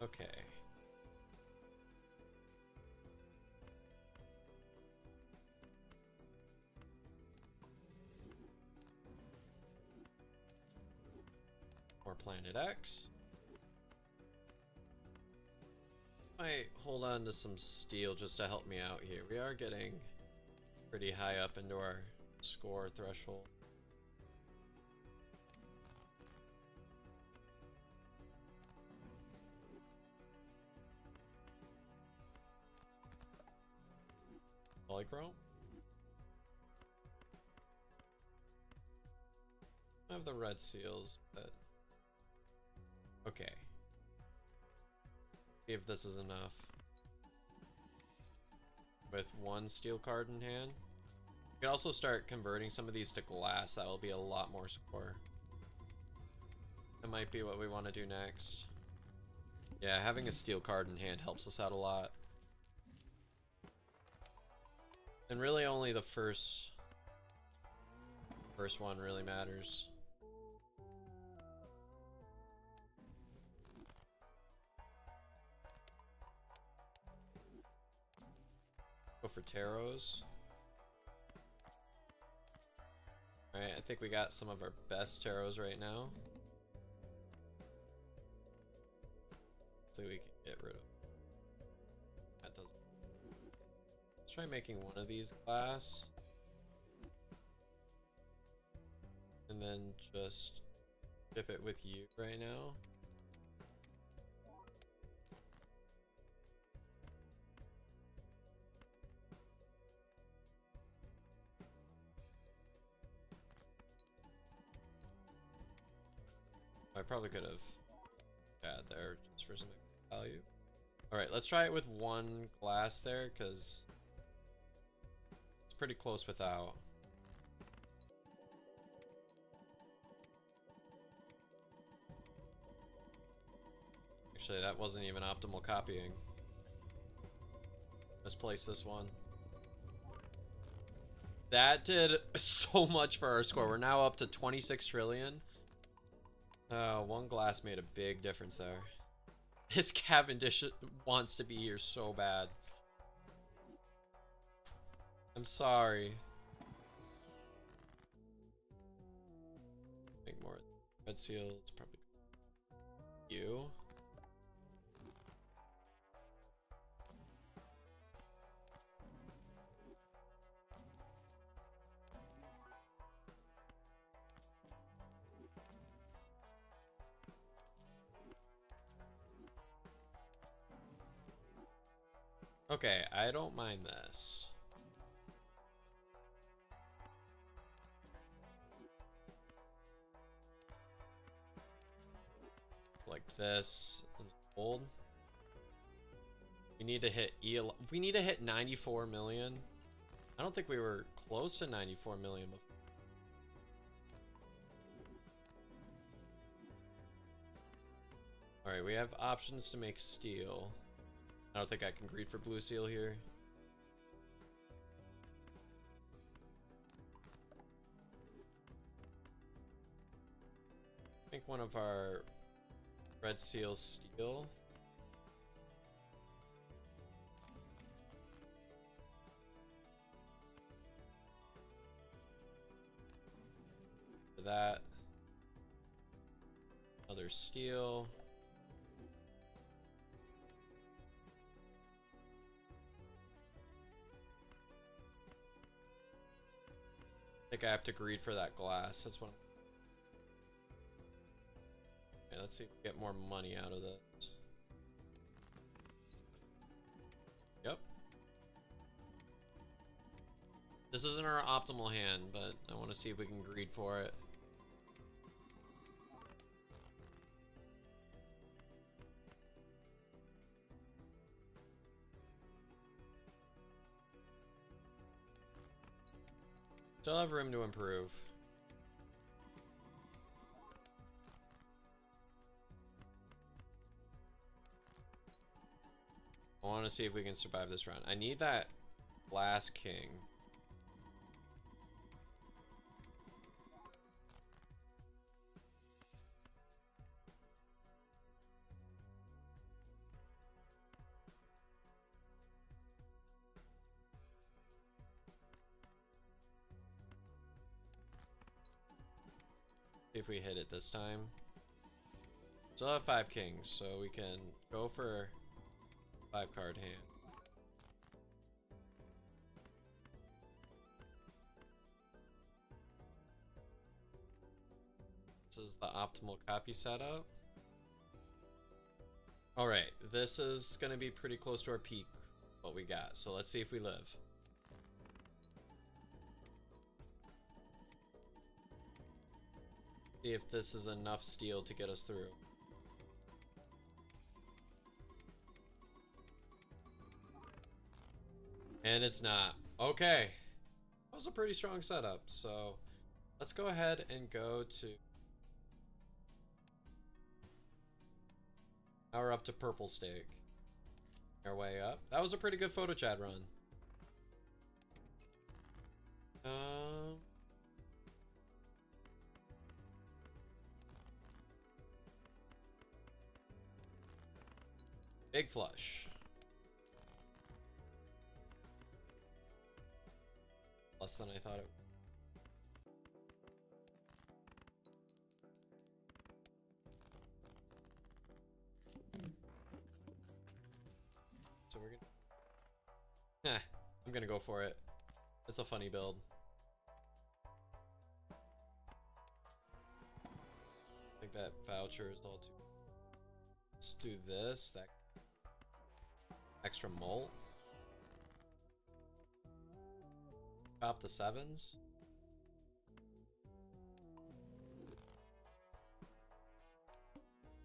Okay. More Planet X. Might hold on to some steel just to help me out here. We are getting pretty high up into our score threshold. Polychrome. I have the red seals, but okay. See if this is enough. With 1 steel card in hand. We can also start converting some of these to glass. That will be a lot more score. That might be what we want to do next. Yeah, having a steel card in hand helps us out a lot. And really only the first one really matters. Go for taros. Alright, I think we got some of our best taros right now. So we can get rid of. That doesn't. Let's try making one of these glass. And then just ship it with you right now. I probably could have had there just for some value. Alright, let's try it with 1 glass there, because it's pretty close without. Actually, that wasn't even optimal copying. Let's place this one. That did so much for our score. We're now up to 26 trillion. 1 glass made a big difference there. This Cavendish wants to be here so bad. I'm sorry. Make more red seals, probably you. Okay, I don't mind this. Like this and gold. We need to hit we need to hit 94 million. I don't think we were close to 94 million before. Alright, we have options to make steel. I don't think I can greed for blue seal here. think one of our red seals steal. For that. Another steal. I think I have to greed for that glass. That's what. Okay, let's see if we get more money out of this. Yep. This isn't our optimal hand, but I want to see if we can greed for it. Still have room to improve. I want to see if we can survive this run. I need that last king. See if we hit it this time. Still have 5 kings, so we can go for 5 card hand. This is the optimal copy setup. Alright, this is going to be pretty close to our peak, what we got. So let's see if we live. See if this is enough steel to get us through. And it's not. Okay. That was a pretty strong setup. So let's go ahead and go to... Now we're up to purple stake. Our way up. That was a pretty good photo chat run. Big flush. Less than I thought it would. So we're gonna... I'm gonna go for it. It's a funny build. I think that voucher is all too... Let's do this. That extra molt. Top the 7s.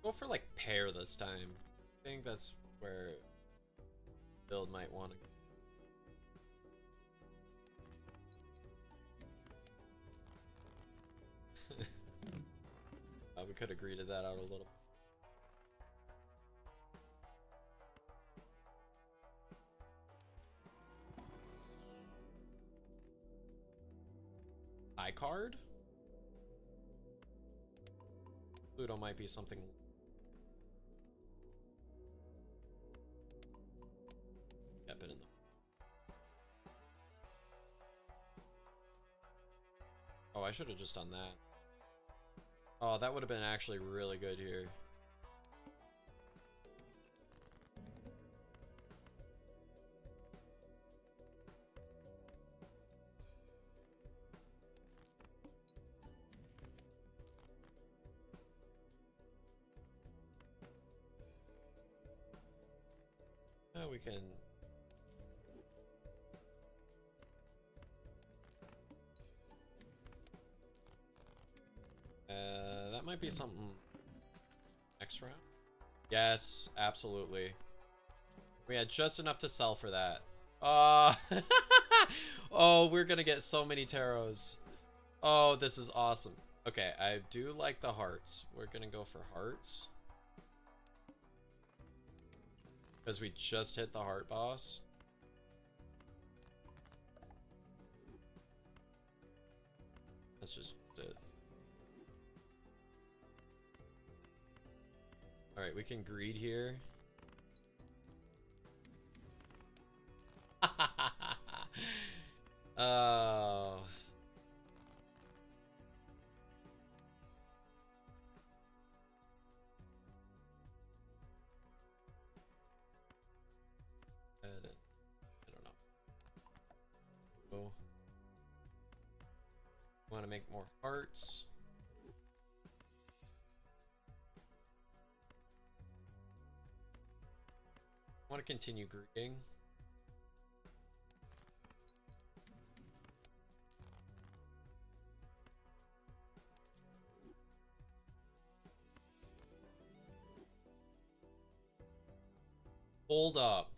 Go for like pair this time. I think that's where build might want to go. We could have greeted that out a little. High card? Pluto might be something. Kept it in the... Oh, I should have just done that. Oh, that would have been actually really good here. Now we can... that might be something next round. Yes, absolutely. We had just enough to sell for that. Oh, we're gonna get so many tarots. Oh, this is awesome. Okay, I do like the hearts. We're gonna go for hearts. Because we just hit the heart boss. Let's just use it. Alright, we can greed here. Oh. I don't know. Oh. Want to make more hearts. I want to continue greeting. Hold up.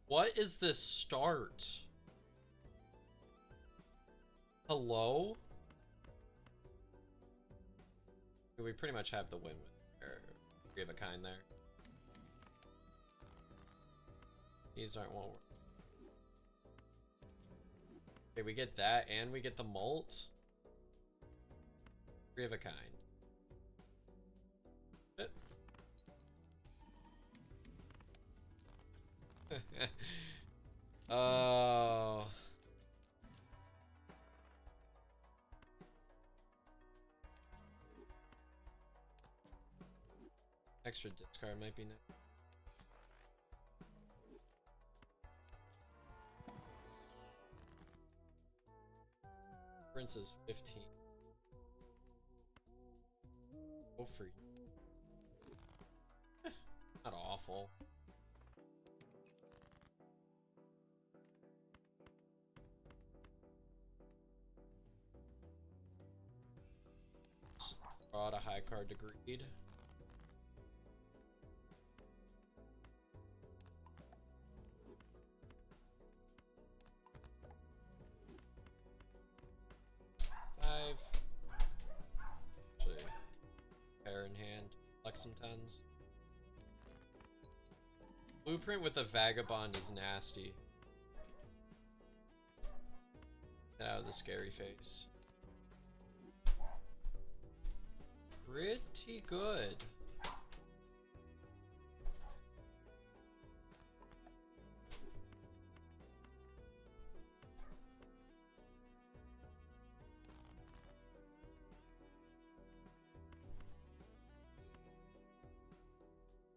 What is this start? Hello? We pretty much have the win with three of a kind there. These aren't what we're... Okay, we get that and we get the molt. Three of a kind. Oh. Extra discard might be nice. Prince is 15. Go for you. Not awful. Draw a high card to greed. Actually, pair in hand. Collect some tens. Blueprint with a vagabond is nasty. Get out of the scary face. Pretty good.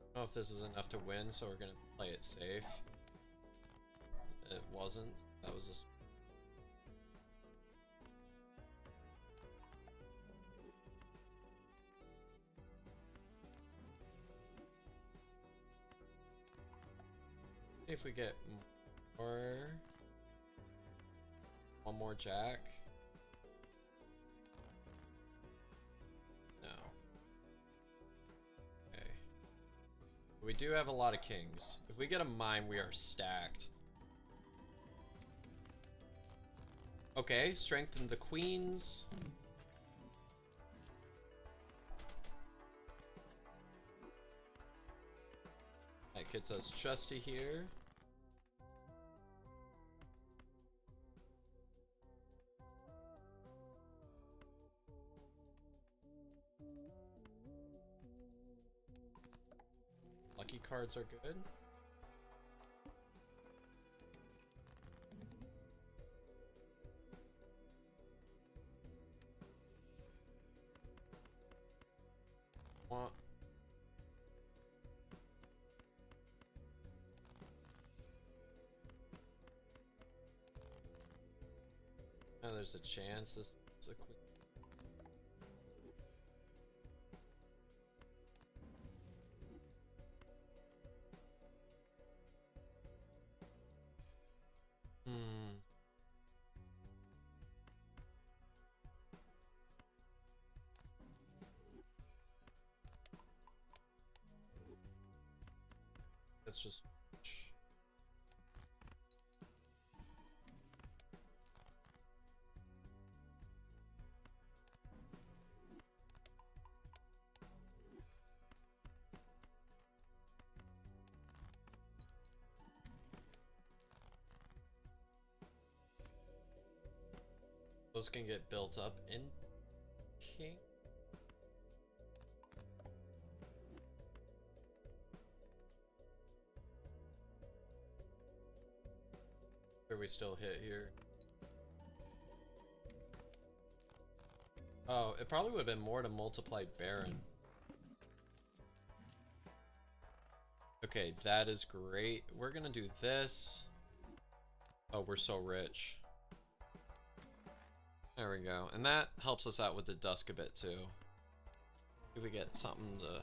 I don't know if this is enough to win, so we're gonna play it safe. It wasn't. That was a... If we get more... One more jack. No. Okay. We do have a lot of kings. If we get a mine, we are stacked. Okay, strengthen the queens. That gets us just to here. Lucky cards are good. Want... Oh, there's a chance this is a quick... That's just... Those can get built up in king. Sure we still hit here. Oh, it probably would have been more to multiply Baron. Okay, that is great. We're gonna do this. Oh, we're so rich. There we go. And that helps us out with the dusk a bit too. If we get something to...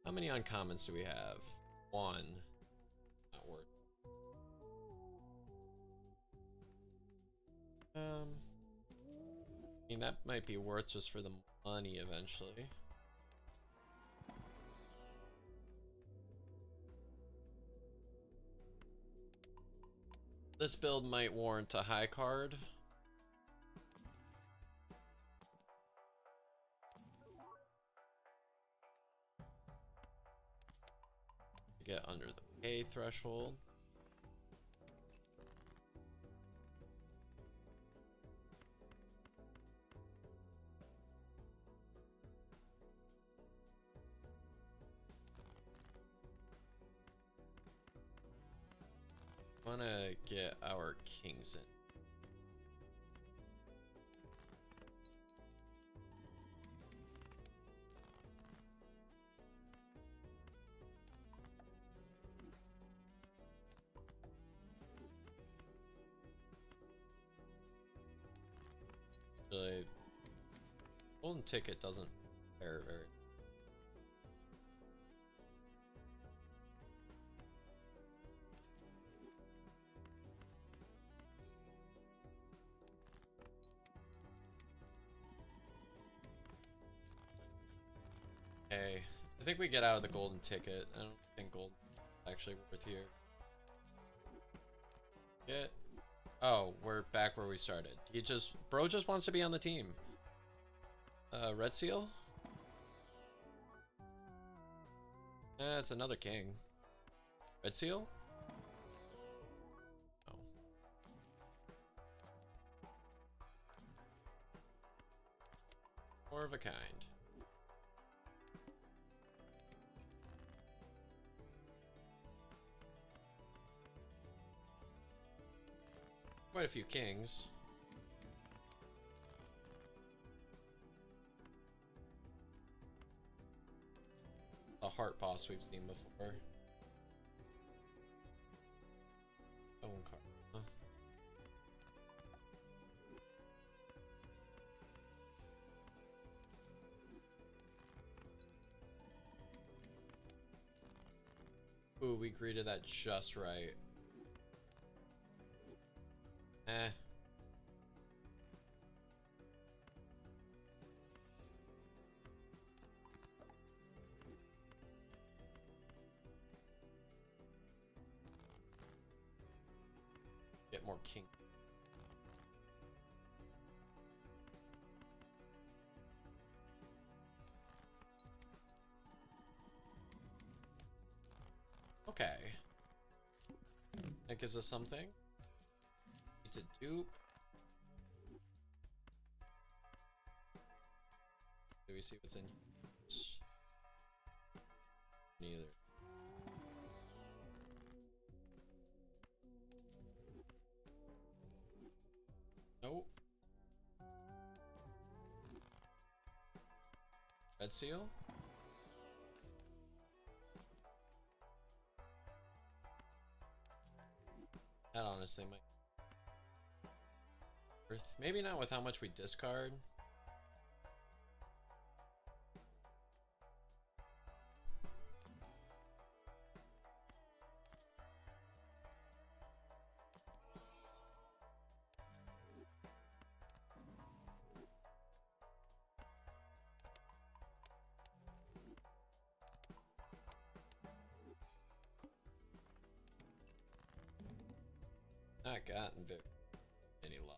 How many uncommons do we have? One. Not worth. I mean, that might be worth just for the money eventually. This build might warrant a high card. Get under the pay threshold. I wanna get our kings in. Really, golden ticket doesn't fare very. Okay, I think we get out of the golden ticket. I don't think gold is actually worth here. Get. Oh, we're back where we started. Bro just wants to be on the team. Red Seal? It's another king. Red Seal? Oh. More of a kind. Quite a few kings. A heart boss we've seen before. Stone card. Huh? Ooh, we greeted that just right. Eh. Get more king. Okay. That gives us something. Need to dupe. Do we see what's in here? Neither. Nope. Red Seal? That honestly might... Maybe not with how much we discard. Not gotten very many levels.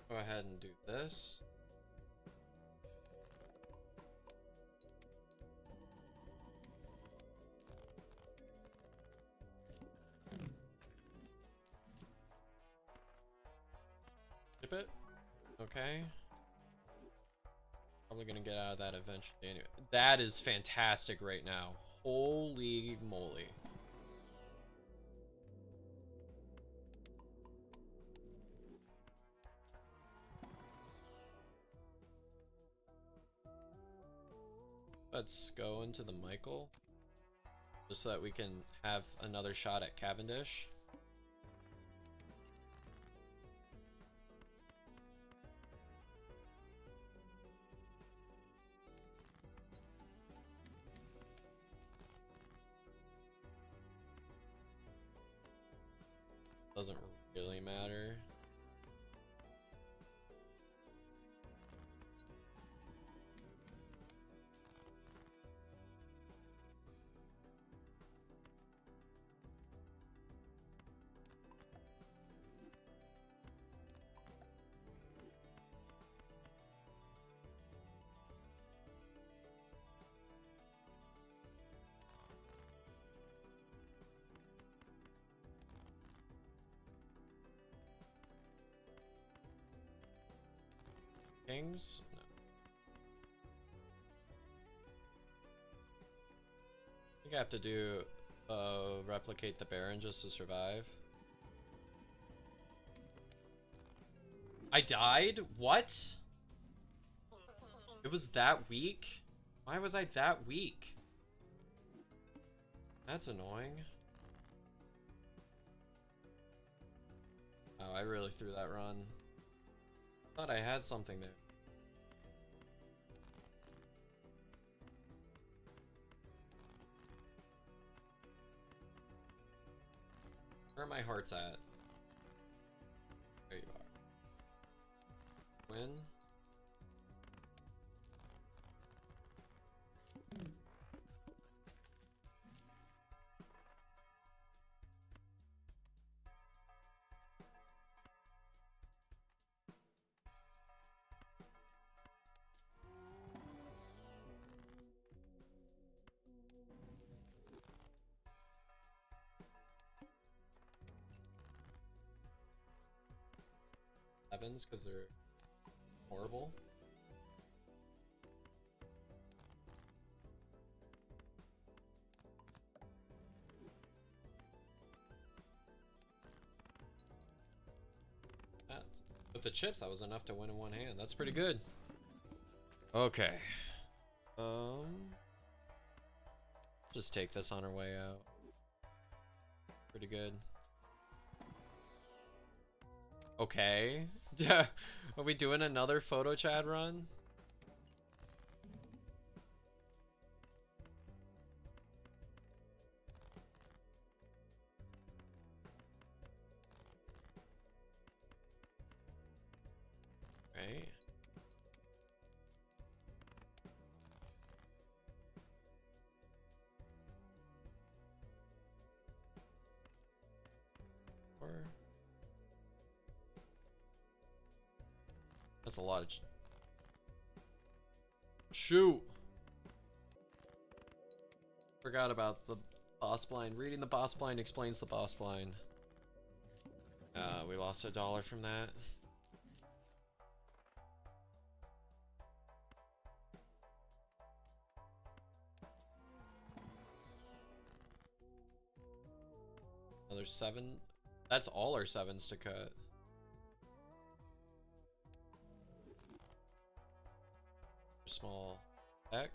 Go ahead and do this. Ship it. Okay. Probably gonna get out of that eventually anyway. That is fantastic right now. Holy moly. Let's go into the Michael. Just so that we can have another shot at Cavendish. Doesn't really matter. Kings? No. I think I have to do replicate the Baron just to survive. I died? What? It was that weak? Why was I that weak? That's annoying. Oh, I really threw that run. Thought I had something there. Where are my hearts at? There you are. Win. Sevens because they're horrible. With the chips, that was enough to win in one hand. That's pretty good. Okay. Just take this on our way out. Pretty good. Okay. Are we doing another photo chat run? Right. That's a lot of... Shoot! Forgot about the boss blind. Reading the boss blind explains the boss blind. We lost $1 from that. Another 7. That's all our 7s to cut. Small deck.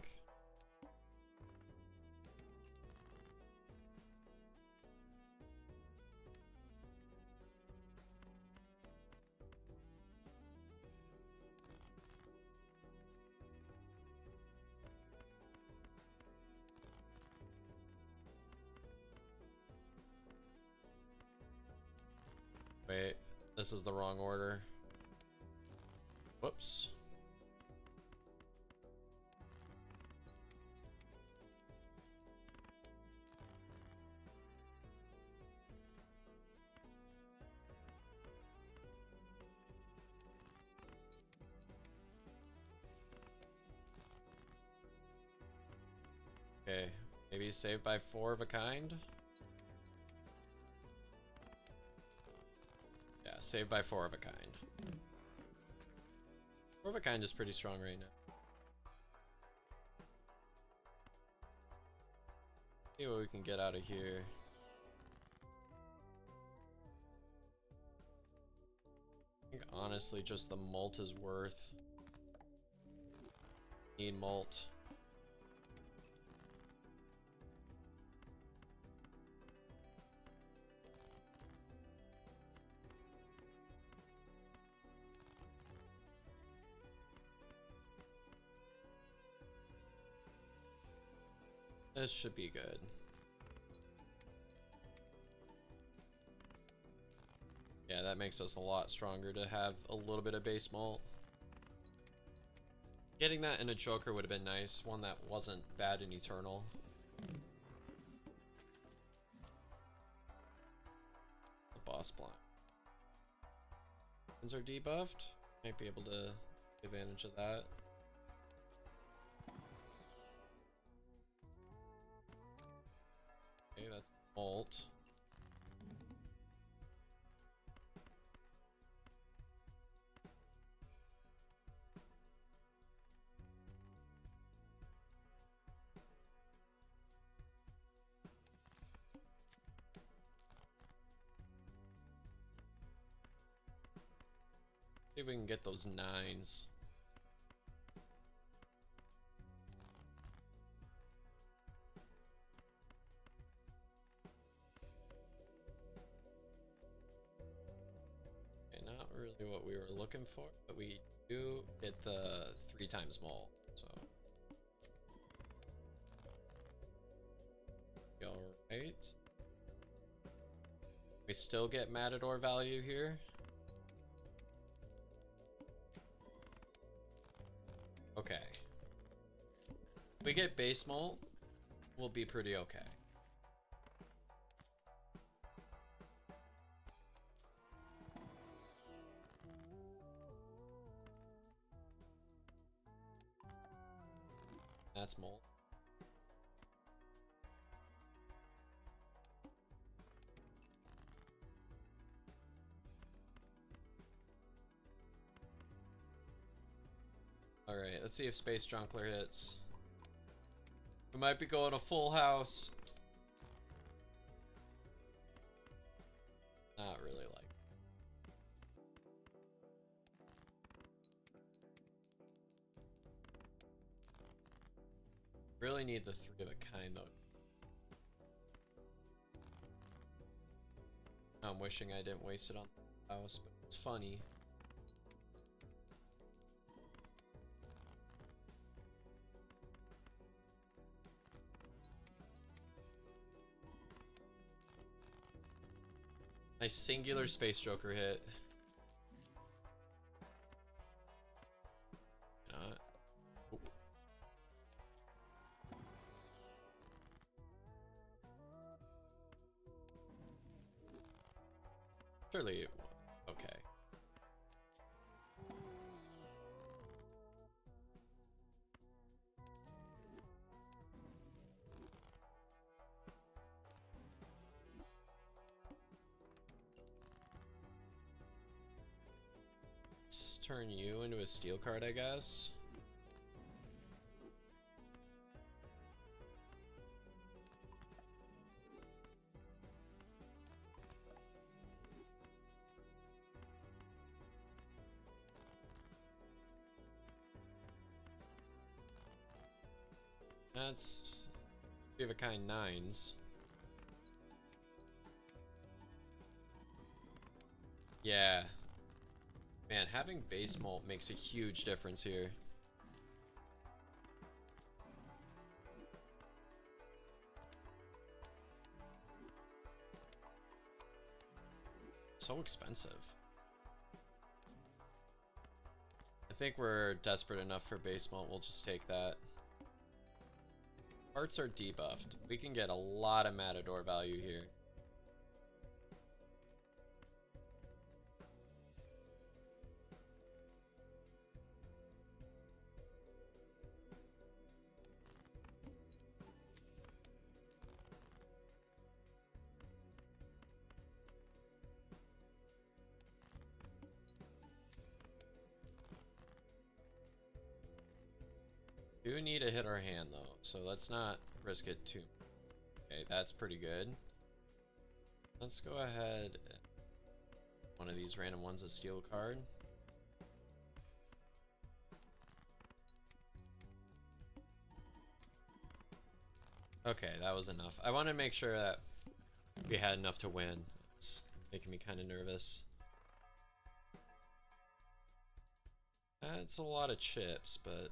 Wait, this is the wrong order. Whoops. Okay, maybe save by 4 of a kind? Yeah, save by 4 of a kind. 4 of a kind is pretty strong right now. See what we can get out of here. I think honestly just the malt is worth. Need malt. This should be good. Yeah, that makes us a lot stronger to have a little bit of base malt. Getting that in a Joker would have been nice. One that wasn't bad in Eternal. The boss blind. Weapons are debuffed. Might be able to take advantage of that. Okay, that's malt. See if we can get those 9s. Okay, not really what we were looking for, but we do get the 3 times malt, so. Alright. We still get Matador value here. Okay. If we get base malt, we'll be pretty okay. That's malt. Alright, let's see if Space Junkler hits. We might be going a full house. Not really like. Really need the 3 of a kind though. I'm wishing I didn't waste it on the house, but it's funny. Nice singular Space Joker hit. Surely, okay. Let's turn you into a steel card, I guess. That's 3 of a kind 9s. Yeah. Man, having base malt makes a huge difference here. So expensive. I think we're desperate enough for base malt. We'll just take that. Parts are debuffed. We can get a lot of Matador value here. Do need to hit our hand though, so let's not risk it too. Okay, that's pretty good. Let's go ahead. One of these random ones, a steel card. Okay, that was enough. I want to make sure that we had enough to win. It's making me kind of nervous. That's a lot of chips, but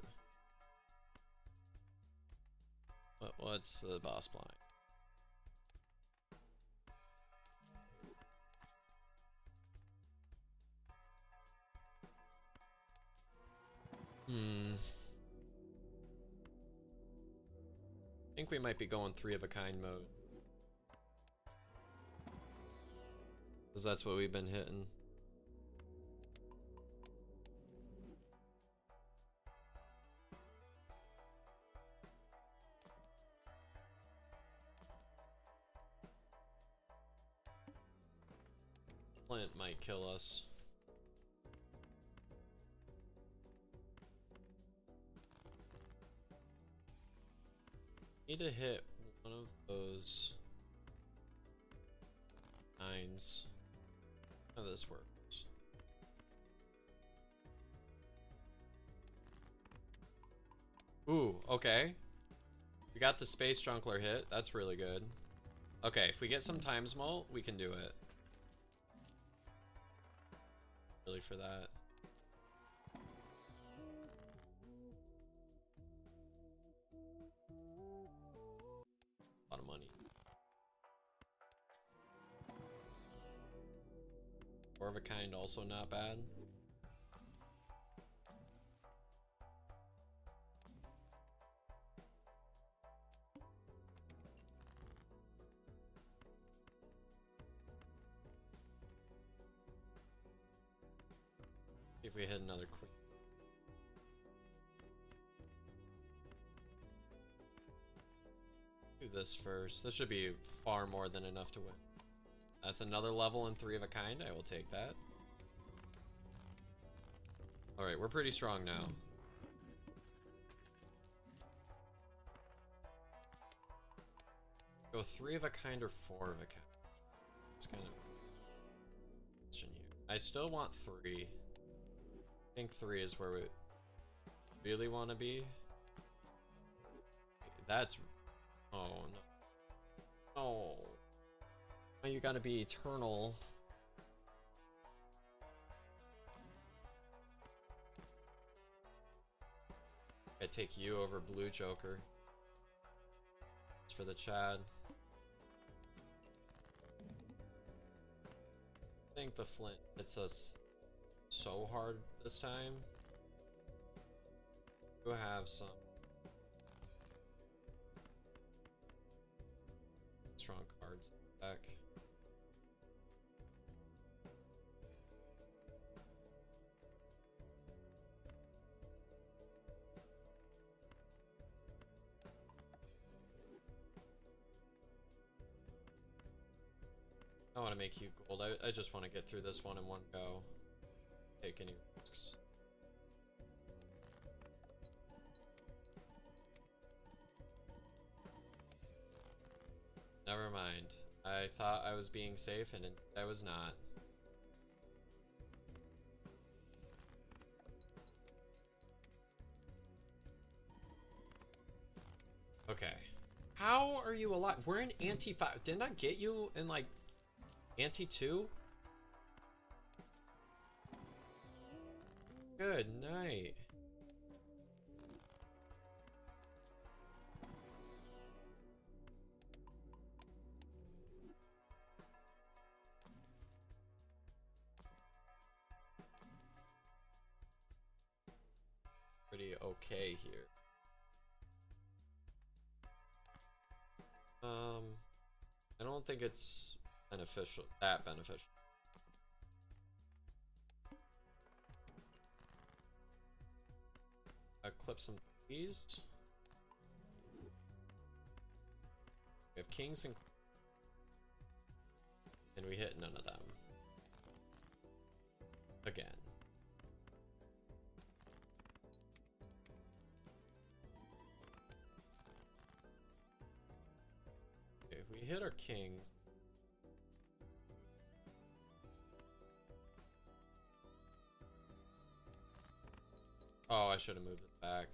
what's the boss blind? I think we might be going 3 of a kind mode. Because that's what we've been hitting. Flint might kill us. Need to hit one of those 9s. How this works. Ooh, okay. We got the space junkler hit. That's really good. Okay, if we get some times mult, we can do it. Really for that. A lot of money. 4 of a kind, also not bad. If we hit another quick. Do this first. This should be far more than enough to win. That's another level in 3 of a kind. I will take that. Alright, we're pretty strong now. Go 3 of a kind or 4 of a kind. It's kind of question here. I still want 3. I think 3 is where we really want to be. That's... Oh, no. Oh. Oh, you gotta be eternal. I take you over Blue Joker. It's for the Chad. I think the Flint hits us so hard this time. We'll have some strong cards back. I want to make you gold. I just want to get through this one in one go. Take any risks. Never mind. I thought I was being safe and I was not. Okay. How are you alive? We're in Ante 5. Didn't I get you in like Ante 2? Good night. Pretty okay here. I don't think it's beneficial, that beneficial. Clip some keys. We have kings and we hit none of them. Again. We hit our kings. Oh, I should have moved it back.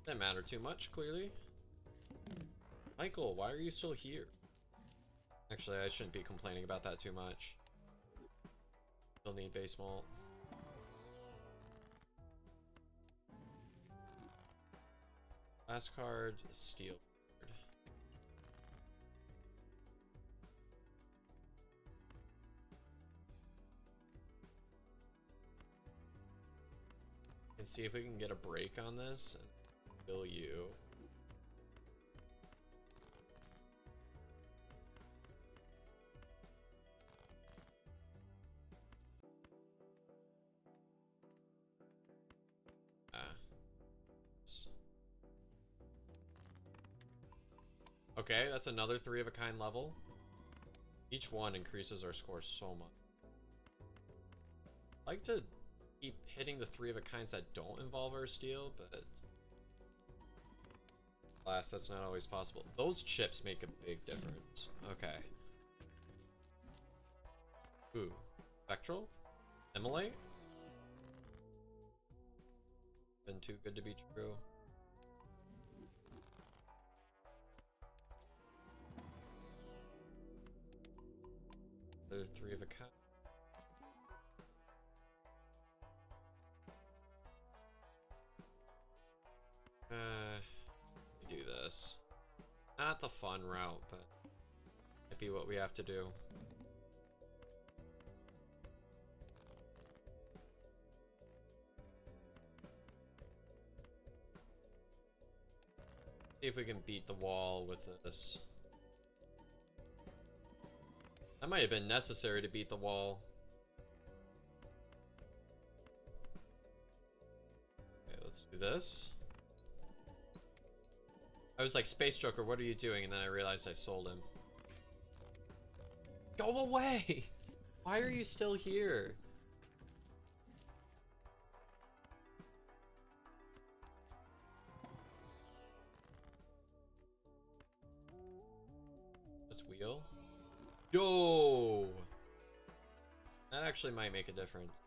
Didn't matter too much, clearly. Michael, why are you still here? Actually, I shouldn't be complaining about that too much. Still need base malt. Last card, steel card. And see if we can get a break on this and kill you. Okay, that's another 3 of a kind level. Each one increases our score so much. I like to keep hitting the 3 of a kinds that don't involve our steel, but alas, that's not always possible. Those chips make a big difference. Okay. Ooh. Spectral? Immolate? Been too good to be true. There's 3 of a kind. We do this. Not the fun route, but might be what we have to do. See if we can beat the wall with this. That might have been necessary to beat the wall. Okay, let's do this. I was like, Space Joker, what are you doing? And then I realized I sold him. Go away! Why are you still here? Let's wheel. Yo! That actually might make a difference.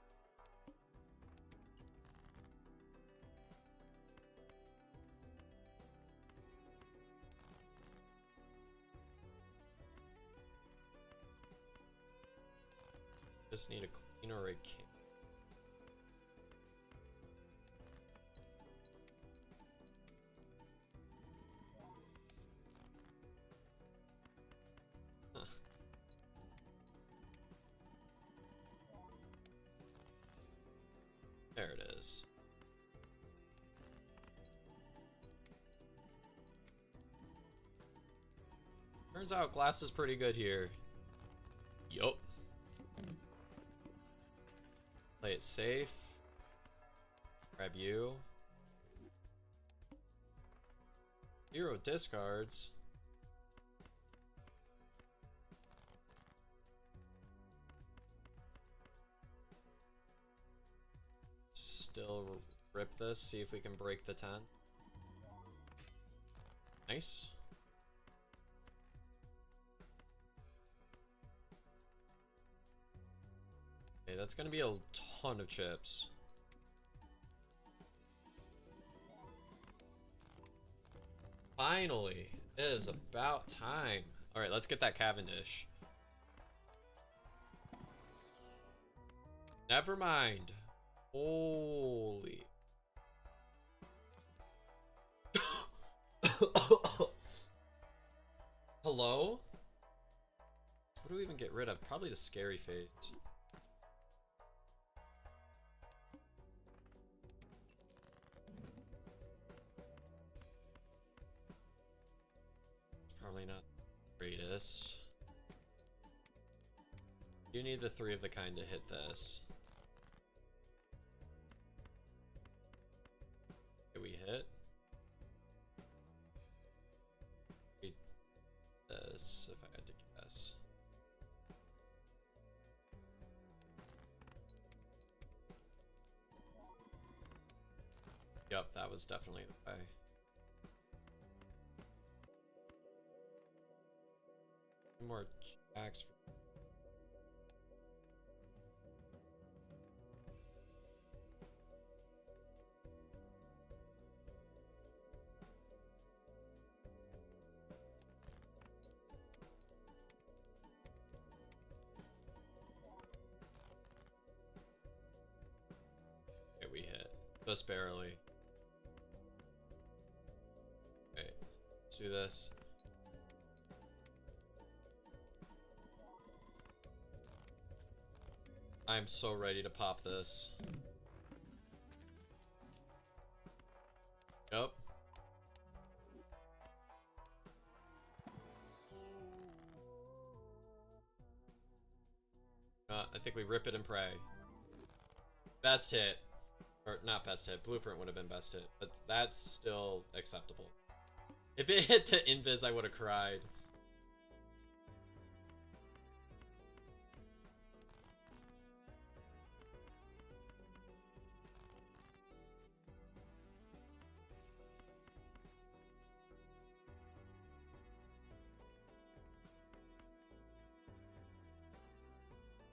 Just need a queen or a king. Huh. There it is. Turns out glass is pretty good here. Yup. Play it safe. Grab you. 0 discards. Still rip this, see if we can break the 10. Nice. Okay, that's gonna be a ton of chips. Finally, it is about time. All right, let's get that Cavendish. Never mind. Holy. Hello? What do we even get rid of? Probably the scary face. Probably not the greatest. You need the 3 of a kind to hit this. Okay, we hit. Beat this, if I had to guess. Yep, that was definitely the way. More jacks. Okay, we hit. Just barely. Okay, let's do this. I'm so ready to pop this. Yep. I think we rip it and pray. Best hit. Or not best hit. Blueprint would have been best hit. But that's still acceptable. If it hit the invis, I would have cried.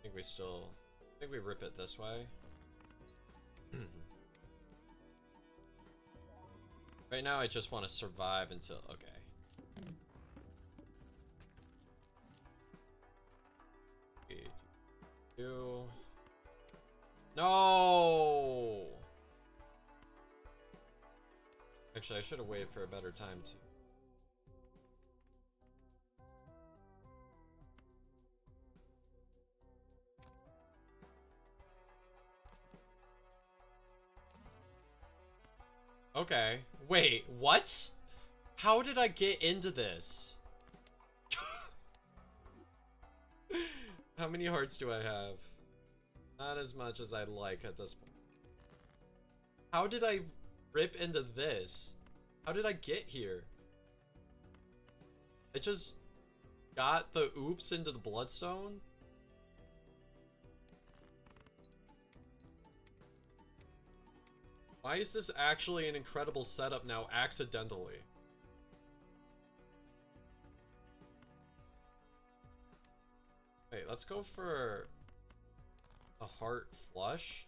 I think we rip it this way. Right now I just want to survive until, okay. 3, 2, 2. No! Actually, I should have waited for a better time too. Okay. Wait, what? How did I get into this? How many hearts do I have? Not as much as I'd like at this point. How did I rip into this? How did I get here? I just got the oops into the bloodstone? Why is this actually an incredible setup now accidentally? Wait, let's go for a heart flush.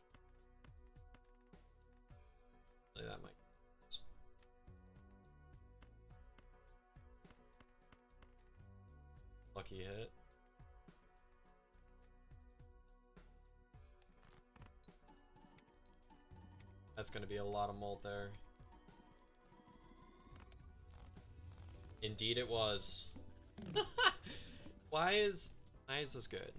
That might. Lucky hit. That's gonna be a lot of molt there. Indeed it was. Why is this good?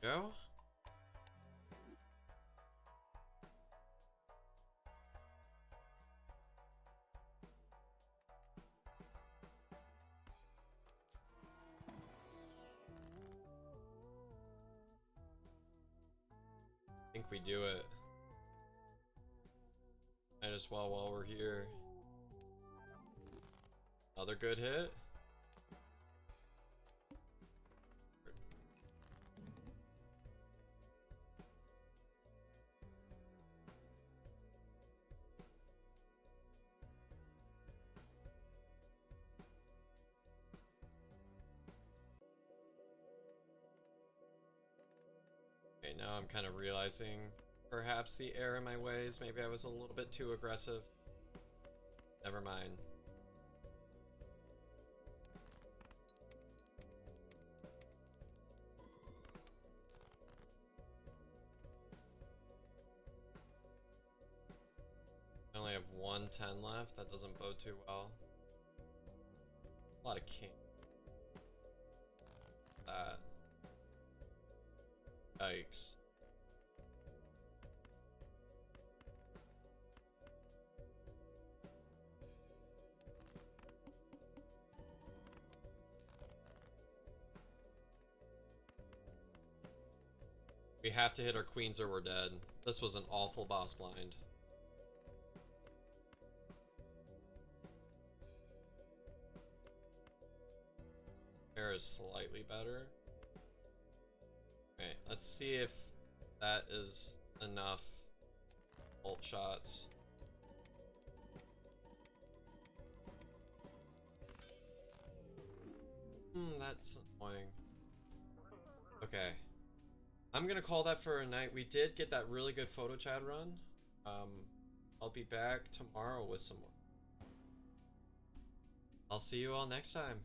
Go. I think we do it. Might as well while we're here. Another good hit. Okay, now I'm kind of realizing perhaps the error in my ways. Maybe I was a little bit too aggressive. Never mind. I only have 110 left. That doesn't bode too well. A lot of king. That. Yikes. We have to hit our queens or we're dead. This was an awful boss blind. Hair is slightly better. Okay, let's see if that is enough ult shots. That's annoying. Okay. I'm gonna call that for a night. We did get that really good photo chat run. I'll be back tomorrow with some more. I'll see you all next time.